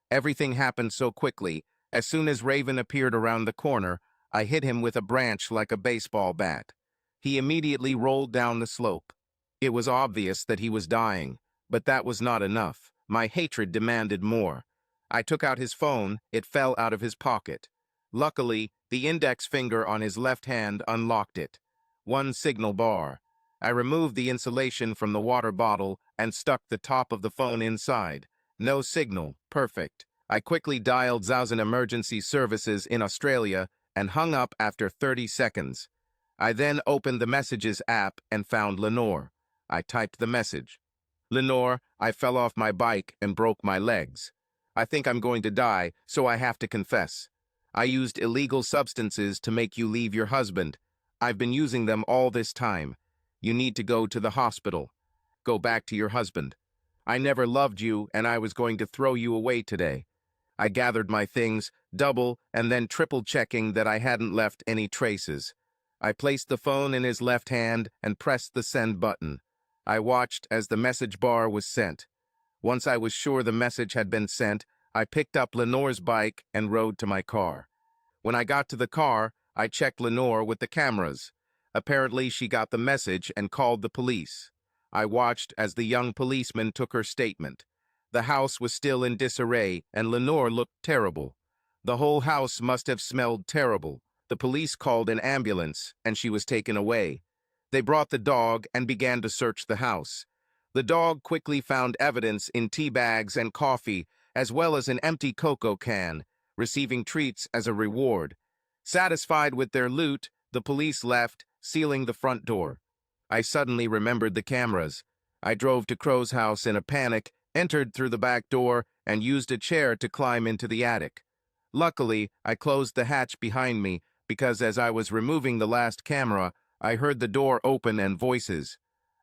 Everything happened so quickly. As soon as Raven appeared around the corner, I hit him with a branch like a baseball bat. He immediately rolled down the slope. It was obvious that he was dying, but that was not enough. My hatred demanded more. I took out his phone. It fell out of his pocket. Luckily, the index finger on his left hand unlocked it. 1 signal bar. I removed the insulation from the water bottle and stuck the top of the phone inside. No signal. Perfect. I quickly dialed Thousand Emergency Services in Australia and hung up after 30 seconds. I then opened the Messages app and found Lenore. I typed the message. Lenore, I fell off my bike and broke my legs. I think I'm going to die, so I have to confess. I used illegal substances to make you leave your husband. I've been using them all this time. You need to go to the hospital. Go back to your husband. I never loved you, and I was going to throw you away today. I gathered my things, double and then triple checking that I hadn't left any traces. I placed the phone in his left hand and pressed the send button. I watched as the message bar was sent. Once I was sure the message had been sent, I picked up Lenore's bike and rode to my car. When I got to the car, I checked Lenore with the cameras. Apparently, she got the message and called the police. I watched as the young policeman took her statement. The house was still in disarray, and Lenore looked terrible. The whole house must have smelled terrible. The police called an ambulance, and she was taken away. They brought the dog and began to search the house. The dog quickly found evidence in tea bags and coffee, as well as an empty cocoa can, receiving treats as a reward. Satisfied with their loot, the police left, sealing the front door. I suddenly remembered the cameras. I drove to Crow's house in a panic, entered through the back door, and used a chair to climb into the attic. Luckily, I closed the hatch behind me because as I was removing the last camera, I heard the door open and voices.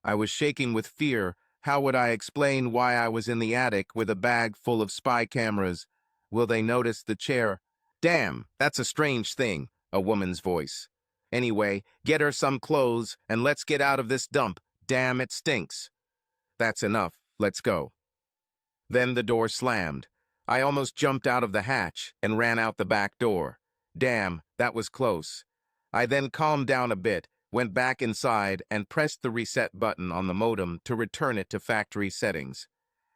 I was shaking with fear. How would I explain why I was in the attic with a bag full of spy cameras? Will they notice the chair? Damn, that's a strange thing, a woman's voice. Anyway, get her some clothes and let's get out of this dump. Damn, it stinks. That's enough. Let's go. Then the door slammed. I almost jumped out of the hatch and ran out the back door. Damn, that was close. I then calmed down a bit, went back inside, and pressed the reset button on the modem to return it to factory settings.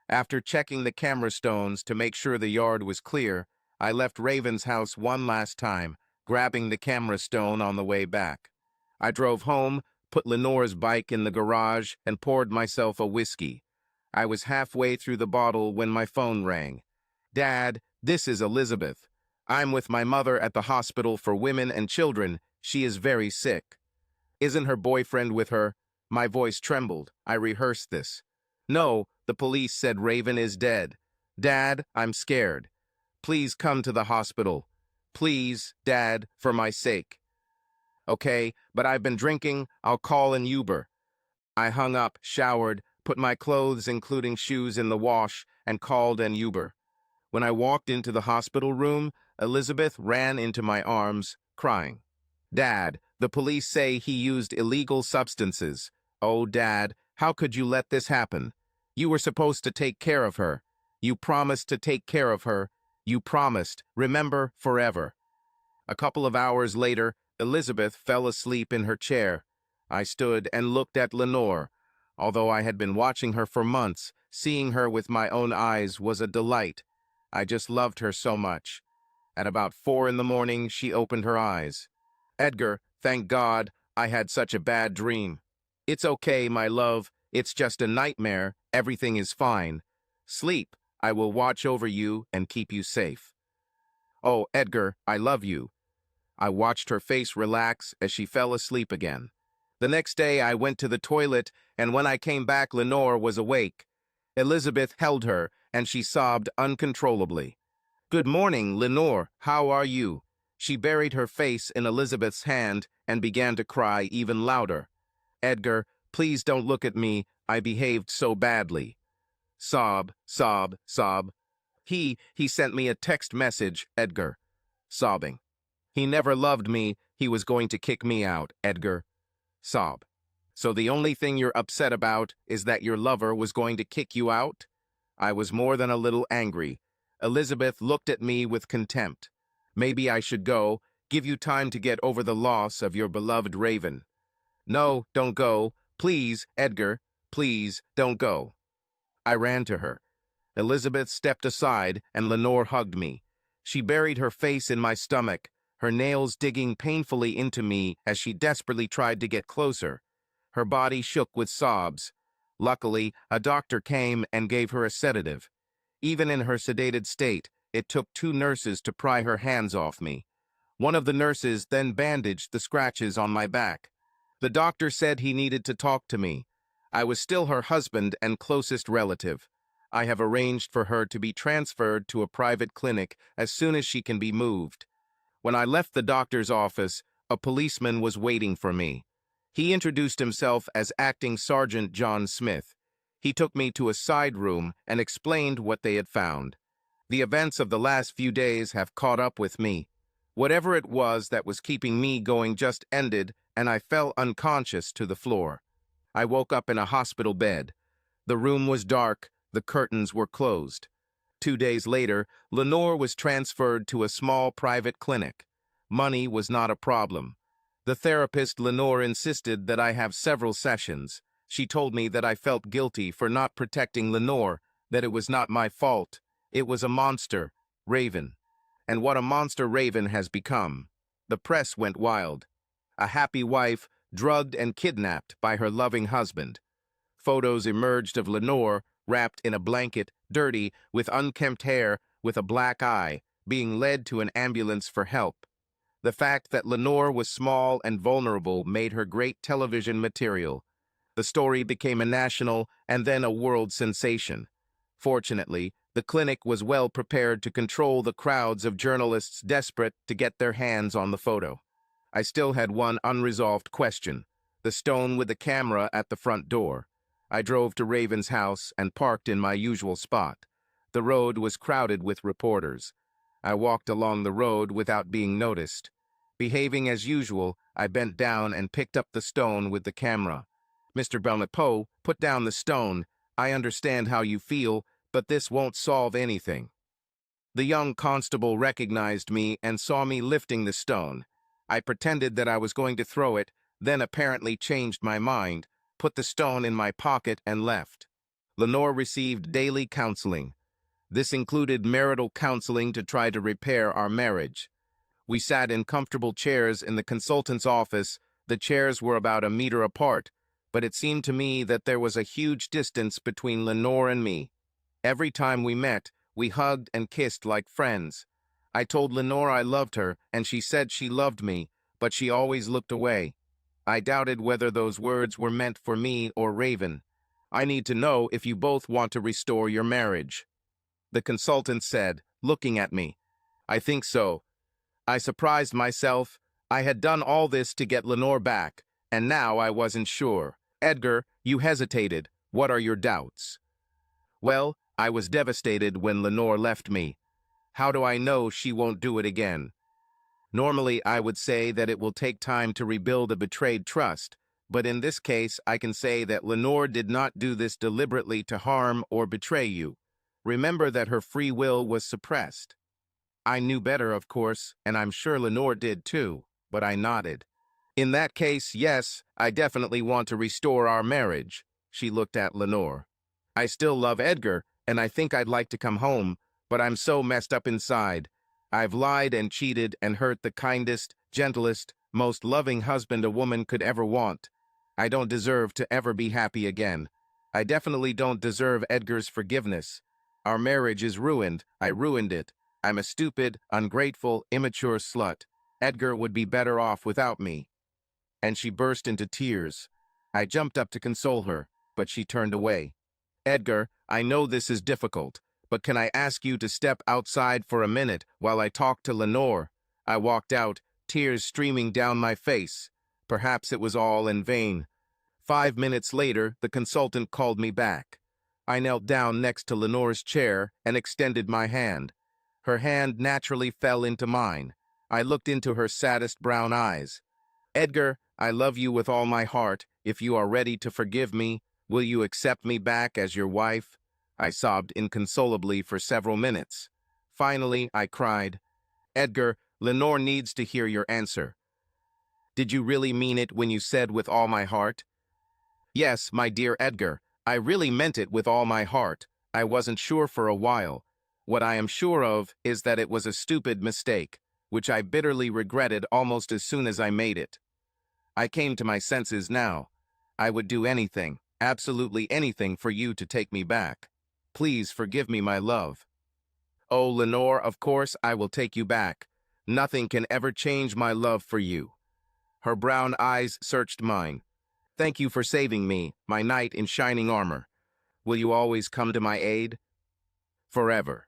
After checking the camera stones to make sure the yard was clear, I left Raven's house one last time, grabbing the camera stone on the way back. I drove home, put Lenore's bike in the garage, and poured myself a whiskey. I was halfway through the bottle when my phone rang. Dad, this is Elizabeth. I'm with my mother at the hospital for women and children. She is very sick. Isn't her boyfriend with her? My voice trembled. I rehearsed this. No, the police said Raven is dead. Dad, I'm scared. Please come to the hospital. Please, Dad, for my sake. Okay, but I've been drinking. I'll call an Uber. I hung up, showered, put my clothes, including shoes, in the wash, and called an Uber. When I walked into the hospital room, Elizabeth ran into my arms, crying. Dad, the police say he used illegal substances. Oh, Dad, how could you let this happen? You were supposed to take care of her. You promised to take care of her. You promised, remember, forever. A couple of hours later, Elizabeth fell asleep in her chair. I stood and looked at Lenore. Although I had been watching her for months, seeing her with my own eyes was a delight. I just loved her so much. At about 4 in the morning, she opened her eyes. Edgar, thank God, I had such a bad dream. It's okay, my love. It's just a nightmare. Everything is fine. Sleep. I will watch over you and keep you safe. Oh, Edgar, I love you. I watched her face relax as she fell asleep again. The next day, I went to the toilet, and when I came back, Lenore was awake. Elizabeth held her, and she sobbed uncontrollably. Good morning, Lenore. How are you? She buried her face in Elizabeth's hand and began to cry even louder. Edgar, please don't look at me. I behaved so badly. Sob, sob, sob. He sent me a text message, Edgar. Sobbing. He never loved me. He was going to kick me out, Edgar. Sob. So the only thing you're upset about is that your lover was going to kick you out? I was more than a little angry. Elizabeth looked at me with contempt. Maybe I should go, give you time to get over the loss of your beloved Raven. No, don't go. Please, Edgar. Please, don't go. I ran to her. Elizabeth stepped aside, and Lenore hugged me. She buried her face in my stomach, her nails digging painfully into me as she desperately tried to get closer. Her body shook with sobs. Luckily, a doctor came and gave her a sedative. Even in her sedated state, it took 2 nurses to pry her hands off me. One of the nurses then bandaged the scratches on my back. The doctor said he needed to talk to me. I was still her husband and closest relative. I have arranged for her to be transferred to a private clinic as soon as she can be moved. When I left the doctor's office, a policeman was waiting for me. He introduced himself as Acting Sergeant John Smith. He took me to a side room and explained what they had found. The events of the last few days have caught up with me. Whatever it was that was keeping me going just ended, and I fell unconscious to the floor. I woke up in a hospital bed. The room was dark, the curtains were closed. 2 days later, Lenore was transferred to a small private clinic. Money was not a problem. The therapist Lenore insisted that I have several sessions. She told me that I felt guilty for not protecting Lenore, that it was not my fault. It was a monster, Raven. And what a monster Raven has become. The press went wild. A happy wife, drugged and kidnapped by her loving husband. Photos emerged of Lenore, wrapped in a blanket, dirty, with unkempt hair, with a black eye, being led to an ambulance for help. The fact that Lenore was small and vulnerable made her great television material. The story became a national and then a world sensation. Fortunately, the clinic was well prepared to control the crowds of journalists desperate to get their hands on the photo. I still had one unresolved question: the stone with the camera at the front door. I drove to Raven's house and parked in my usual spot. The road was crowded with reporters. I walked along the road without being noticed. Behaving as usual, I bent down and picked up the stone with the camera. Mr. Belnapo, put down the stone. I understand how you feel, but this won't solve anything. The young constable recognized me and saw me lifting the stone. I pretended that I was going to throw it, then apparently changed my mind, put the stone in my pocket and left. Lenore received daily counseling. This included marital counseling to try to repair our marriage. We sat in comfortable chairs in the consultant's office. The chairs were about 1 meter apart, but it seemed to me that there was a huge distance between Lenore and me. Every time we met, we hugged and kissed like friends. I told Lenore I loved her, and she said she loved me, but she always looked away. I doubted whether those words were meant for me or Raven. I need to know if you both want to restore your marriage. The consultant said, looking at me. I think so. I surprised myself. I had done all this to get Lenore back, and now I wasn't sure. Edgar, you hesitated. What are your doubts? Well, I was devastated when Lenore left me. How do I know she won't do it again? Normally, I would say that it will take time to rebuild a betrayed trust, but in this case, I can say that Lenore did not do this deliberately to harm or betray you. Remember that her free will was suppressed. I knew better, of course, and I'm sure Lenore did too, but I nodded. In that case, yes, I definitely want to restore our marriage. She looked at Lenore. I still love Edgar, and I think I'd like to come home, but I'm so messed up inside. I've lied and cheated and hurt the kindest, gentlest, most loving husband a woman could ever want. I don't deserve to ever be happy again. I definitely don't deserve Edgar's forgiveness. Our marriage is ruined. I ruined it. I'm a stupid, ungrateful, immature slut. Edgar would be better off without me. And she burst into tears. I jumped up to console her, but she turned away. Edgar, I know this is difficult, but can I ask you to step outside for a minute while I talk to Lenore? I walked out, tears streaming down my face. Perhaps it was all in vain. 5 minutes later, the consultant called me back. I knelt down next to Lenore's chair and extended my hand. Her hand naturally fell into mine. I looked into her saddest brown eyes. Edgar, I love you with all my heart. If you are ready to forgive me, will you accept me back as your wife? I sobbed inconsolably for several minutes. Finally, I cried, Edgar, Lenore needs to hear your answer. Did you really mean it when you said with all my heart? Yes, my dear Edgar, I really meant it with all my heart. I wasn't sure for a while. What I am sure of is that it was a stupid mistake, which I bitterly regretted almost as soon as I made it. I came to my senses now. I would do anything, absolutely anything for you to take me back. Please forgive me, my love. Oh, Lenore, of course I will take you back. Nothing can ever change my love for you. Her brown eyes searched mine. Thank you for saving me, my knight in shining armor. Will you always come to my aid? Forever.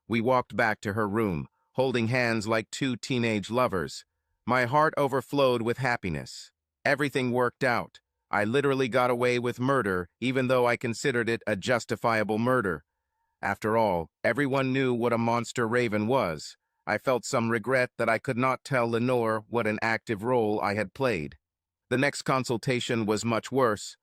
We walked back to her room, holding hands like two teenage lovers. My heart overflowed with happiness. Everything worked out. I literally got away with murder, even though I considered it a justifiable murder. After all, everyone knew what a monster Raven was. I felt some regret that I could not tell Lenore what an active role I had played. The next consultation was much worse.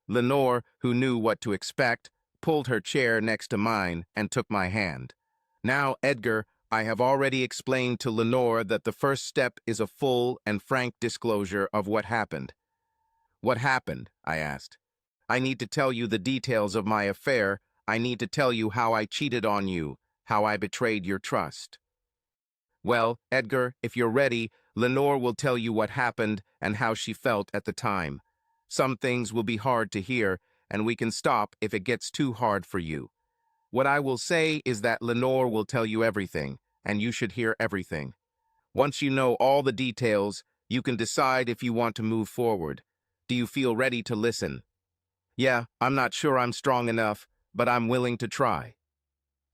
Lenore, who knew what to expect, pulled her chair next to mine and took my hand. Now, Edgar, I have already explained to Lenore that the first step is a full and frank disclosure of what happened. What happened? I asked. I need to tell you the details of my affair. I need to tell you how I cheated on you, how I betrayed your trust. Well, Edgar, if you're ready, Lenore will tell you what happened and how she felt at the time. Some things will be hard to hear, and we can stop if it gets too hard for you. What I will say is that Lenore will tell you everything, and you should hear everything. Once you know all the details, you can decide if you want to move forward. Do you feel ready to listen? Yeah, I'm not sure I'm strong enough, but I'm willing to try.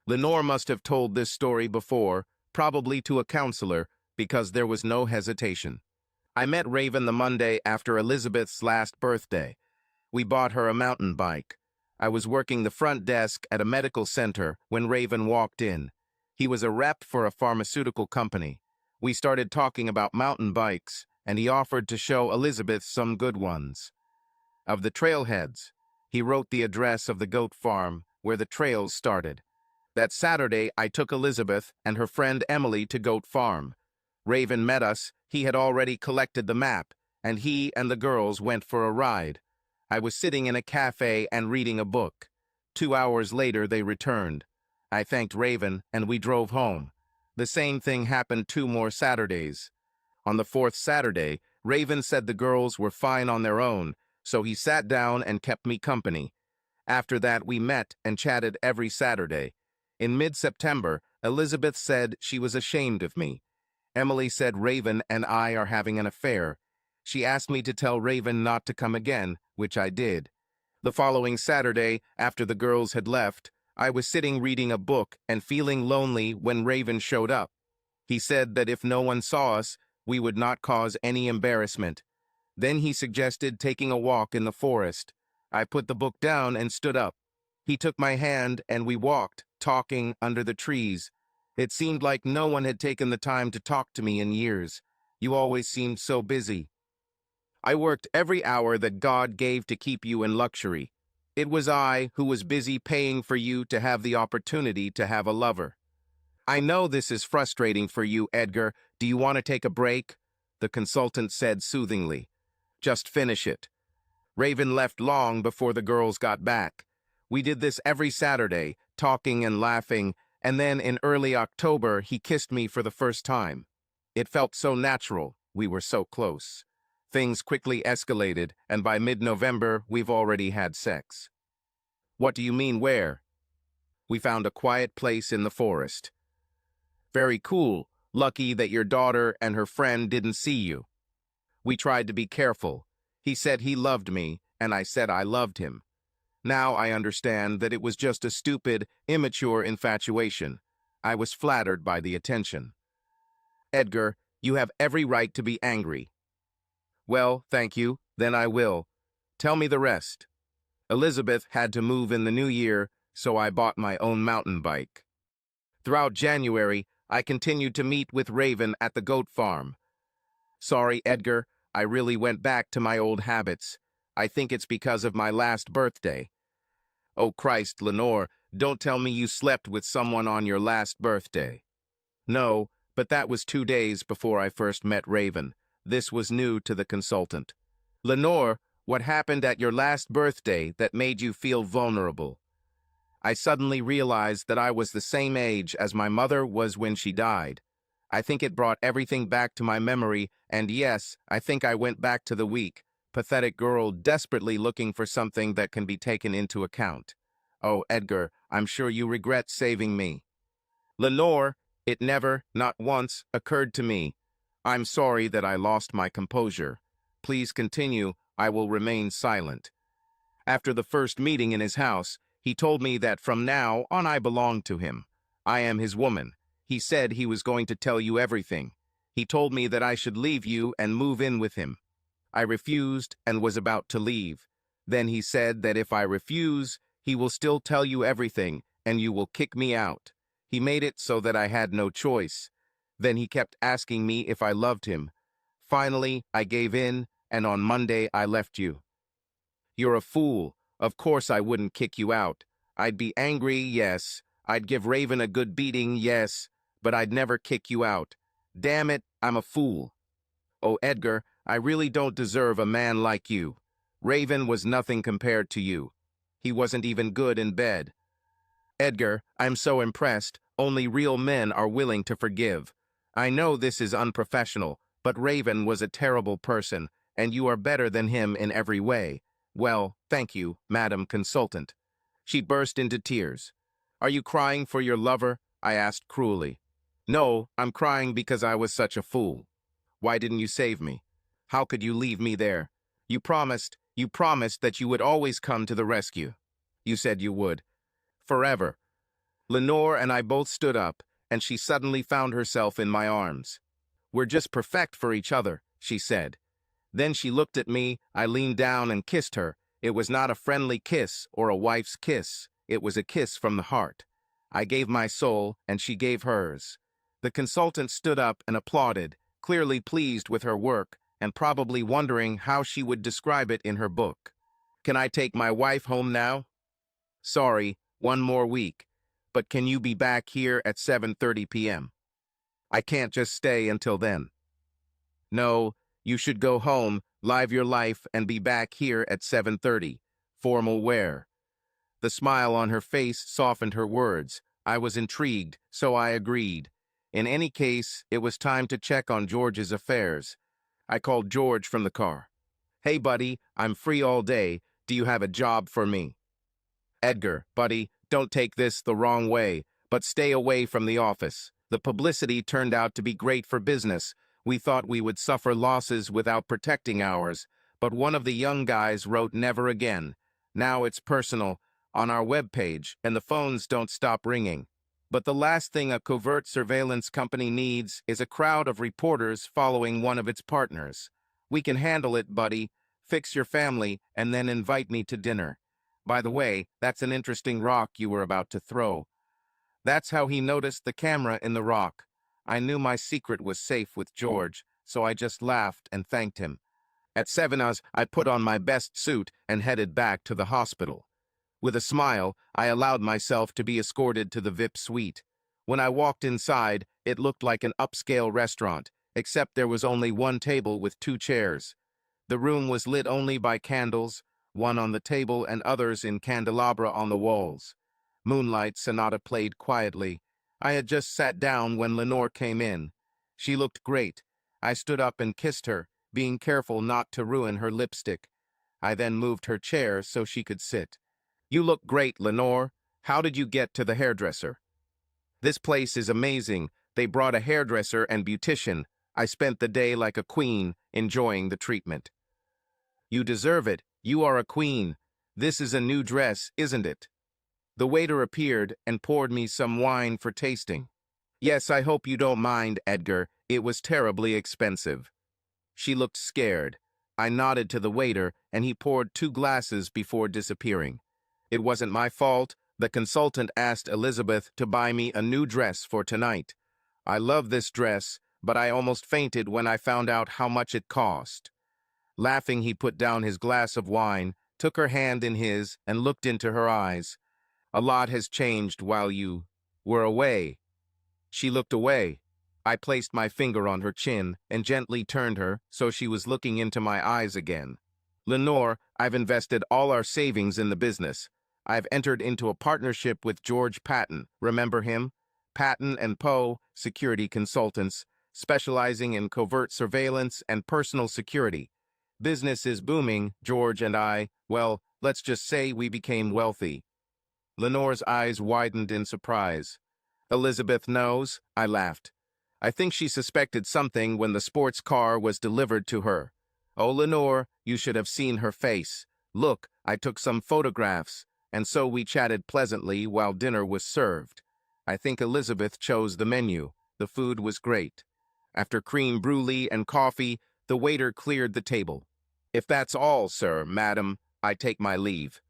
Lenore must have told this story before, probably to a counselor, because there was no hesitation. I met Raven the Monday after Elizabeth's last birthday. We bought her a mountain bike. I was working the front desk at a medical center when Raven walked in. He was a rep for a pharmaceutical company. We started talking about mountain bikes, and he offered to show Elizabeth some good ones. Of the trailheads, he wrote the address of the goat farm where the trails started. That Saturday, I took Elizabeth and her friend Emily to Goat Farm. Raven met us. He had already collected the map, and he and the girls went for a ride. I was sitting in a cafe and reading a book. 2 hours later, they returned. I thanked Raven, and we drove home. The same thing happened 2 more Saturdays. On the 4th Saturday, Raven said the girls were fine on their own, so he sat down and kept me company. After that, we met and chatted every Saturday. In mid-September, Elizabeth said she was ashamed of me. Emily said Raven and I are having an affair. She asked me to tell Raven not to come again, which I did. The following Saturday, after the girls had left, I was sitting reading a book and feeling lonely when Raven showed up. He said that if no one saw us, we would not cause any embarrassment. Then he suggested taking a walk in the forest. I put the book down and stood up. He took my hand and we walked, talking under the trees. It seemed like no one had taken the time to talk to me in years. You always seemed so busy. I worked every hour that God gave to keep you in luxury. It was I who was busy paying for you to have the opportunity to have a lover. I know this is frustrating for you, Edgar. Do you want to take a break? The consultant said soothingly. Just finish it. Raven left long before the girls got back. We did this every Saturday, talking and laughing, and then in early October, he kissed me for the first time. It felt so natural. We were so close. Things quickly escalated, and by mid-November, we've already had sex. What do you mean, where? We found a quiet place in the forest. Very cool. Lucky that your daughter and her friend didn't see you. We tried to be careful. He said he loved me, and I said I loved him. Now I understand that it was just a stupid, immature infatuation. I was flattered by the attention. Edgar, you have every right to be angry. Well, thank you, then I will. Tell me the rest. Elizabeth had to move in the new year, so I bought my own mountain bike. Throughout January, I continued to meet with Raven at the goat farm. Sorry, Edgar, I really went back to my old habits. I think it's because of my last birthday. Oh Christ, Lenore, don't tell me you slept with someone on your last birthday. No, but that was 2 days before I first met Raven. This was new to the consultant. Lenore, what happened at your last birthday that made you feel vulnerable? I suddenly realized that I was the same age as my mother was when she died. I think it brought everything back to my memory, and yes, I think I went back to the weak, pathetic girl desperately looking for something that can be taken into account. Oh, Edgar, I'm sure you regret saving me. Lenore, it never, not once, occurred to me. I'm sorry that I lost my composure. Please continue, I will remain silent. After the first meeting in his house, he told me that from now on I belong to him. I am his woman. He said he was going to tell you everything. He told me that I should leave you and move in with him. I refused and was about to leave. Then he said that if I refuse, he will still tell you everything and you will kick me out. He made it so that I had no choice. Then he kept asking me if I loved him. Finally, I gave in, and on Monday I left you. You're a fool. Of course I wouldn't kick you out. I'd be angry, yes. I'd give Raven a good beating, yes. But I'd never kick you out. Damn it, I'm a fool. Oh, Edgar, I really don't deserve a man like you. Raven was nothing compared to you. He wasn't even good in bed. Edgar, I'm so impressed. Only real men are willing to forgive. I know this is unprofessional, but Raven was a terrible person, and you are better than him in every way. Well, thank you, Madam Consultant. She burst into tears. Are you crying for your lover? I asked cruelly. No, I'm crying because I was such a fool. Why didn't you save me? How could you leave me there? You promised that you would always come to the rescue. You said you would. Forever. Lenore and I both stood up, and she suddenly found herself in my arms. We're just perfect for each other, she said. Then she looked at me, I leaned down and kissed her. It was not a friendly kiss or a wife's kiss. It was a kiss from the heart. I gave my soul, and she gave hers. The consultant stood up and applauded, clearly pleased with her work, and probably wondering how she would describe it in her book. Can I take my wife home now? Sorry, one more week. But can you be back here at 7:30 p.m.? I can't just stay until then. No, you should go home, live your life, and be back here at 7:30. Formal wear. The smile on her face softened her words. I was intrigued, so I agreed. In any case, it was time to check on George's affairs. I called George from the car. Hey, buddy, I'm free all day. Do you have a job for me? Edgar, buddy, don't take this the wrong way, but stay away from the office. The publicity turned out to be great for business. We thought we would suffer losses without protecting ours, but one of the young guys wrote never again. Now it's personal, on our webpage, and the phones don't stop ringing. But the last thing a covert surveillance company needs is a crowd of reporters following one of its partners. We can handle it, buddy. Fix your family, and then invite me to dinner. By the way, that's an interesting rock you were about to throw. That's how he noticed the camera in the rock. I knew my secret was safe with George, so I just laughed and thanked him. At 7 I put on my best suit and headed back to the hospital. With a smile, I allowed myself to be escorted to the VIP suite. When I walked inside, it looked like an upscale restaurant, except there was only one table with 2 chairs. The room was lit only by candles, one on the table and others in candelabra on the walls. Moonlight Sonata played quietly. I had just sat down when Lenore came in. She looked great. I stood up and kissed her, being careful not to ruin her lipstick. I then moved her chair so she could sit. You look great, Lenore. How did you get to the hairdresser? This place is amazing. They brought a hairdresser and beautician. I spent the day like a queen, enjoying the treatment. You deserve it. You are a queen. This is a new dress, isn't it? The waiter appeared and poured me some wine for tasting. Yes, I hope you don't mind, Edgar. It was terribly expensive. She looked scared. I nodded to the waiter, and he poured 2 glasses before disappearing. It wasn't my fault. The consultant asked Elizabeth to buy me a new dress for tonight. I love this dress, but I almost fainted when I found out how much it cost. Laughing, he put down his glass of wine, took her hand in his, and looked into her eyes. A lot has changed while you were away. She looked away. I placed my finger on her chin and gently turned her so she was looking into my eyes again. Lenore, I've invested all our savings in the business. I've entered into a partnership with George Patton. Remember him? Patton and Poe, security consultants, specializing in covert surveillance and personal security. Business is booming, George and I, well, let's just say we became wealthy. Lenore's eyes widened in surprise. Elizabeth knows, I laughed. I think she suspected something when the sports car was delivered to her. Oh, Lenore, you should have seen her face. Look, I took some photographs, and so we chatted pleasantly while dinner was served. I think Elizabeth chose the menu. The food was great. After cream brulee and coffee, the waiter cleared the table. If that's all, sir, madam, I take my leave.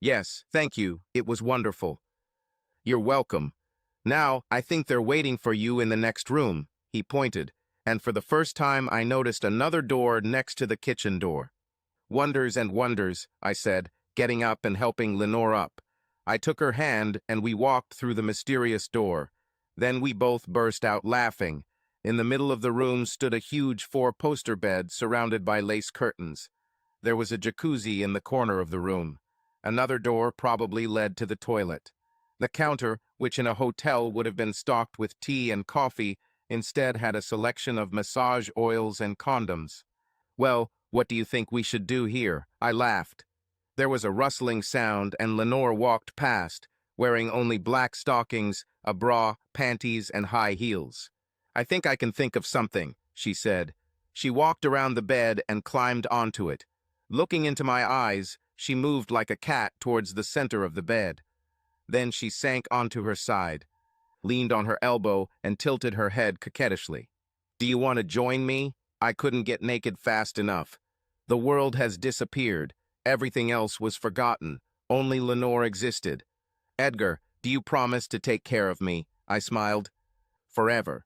Yes, thank you. It was wonderful. You're welcome. Now, I think they're waiting for you in the next room, he pointed, and for the first time I noticed another door next to the kitchen door. Wonders and wonders, I said, getting up and helping Lenore up. I took her hand and we walked through the mysterious door. Then we both burst out laughing. In the middle of the room stood a huge four-poster bed surrounded by lace curtains. There was a jacuzzi in the corner of the room. Another door probably led to the toilet. The counter, which in a hotel would have been stocked with tea and coffee, instead had a selection of massage oils and condoms. Well, what do you think we should do here? I laughed. There was a rustling sound and Lenore walked past, wearing only black stockings, a bra, panties, and high heels. I think I can think of something, she said. She walked around the bed and climbed onto it. Looking into my eyes, she moved like a cat towards the center of the bed. Then she sank onto her side, leaned on her elbow, and tilted her head coquettishly. Do you want to join me? I couldn't get naked fast enough. The world has disappeared. Everything else was forgotten. Only Lenore existed. Edgar, do you promise to take care of me? I smiled. Forever.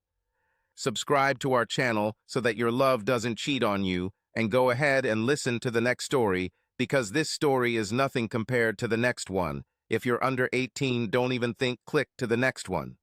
Subscribe to our channel so that your love doesn't cheat on you, and go ahead and listen to the next story, because this story is nothing compared to the next one. If you're under 18, don't even think click to the next one.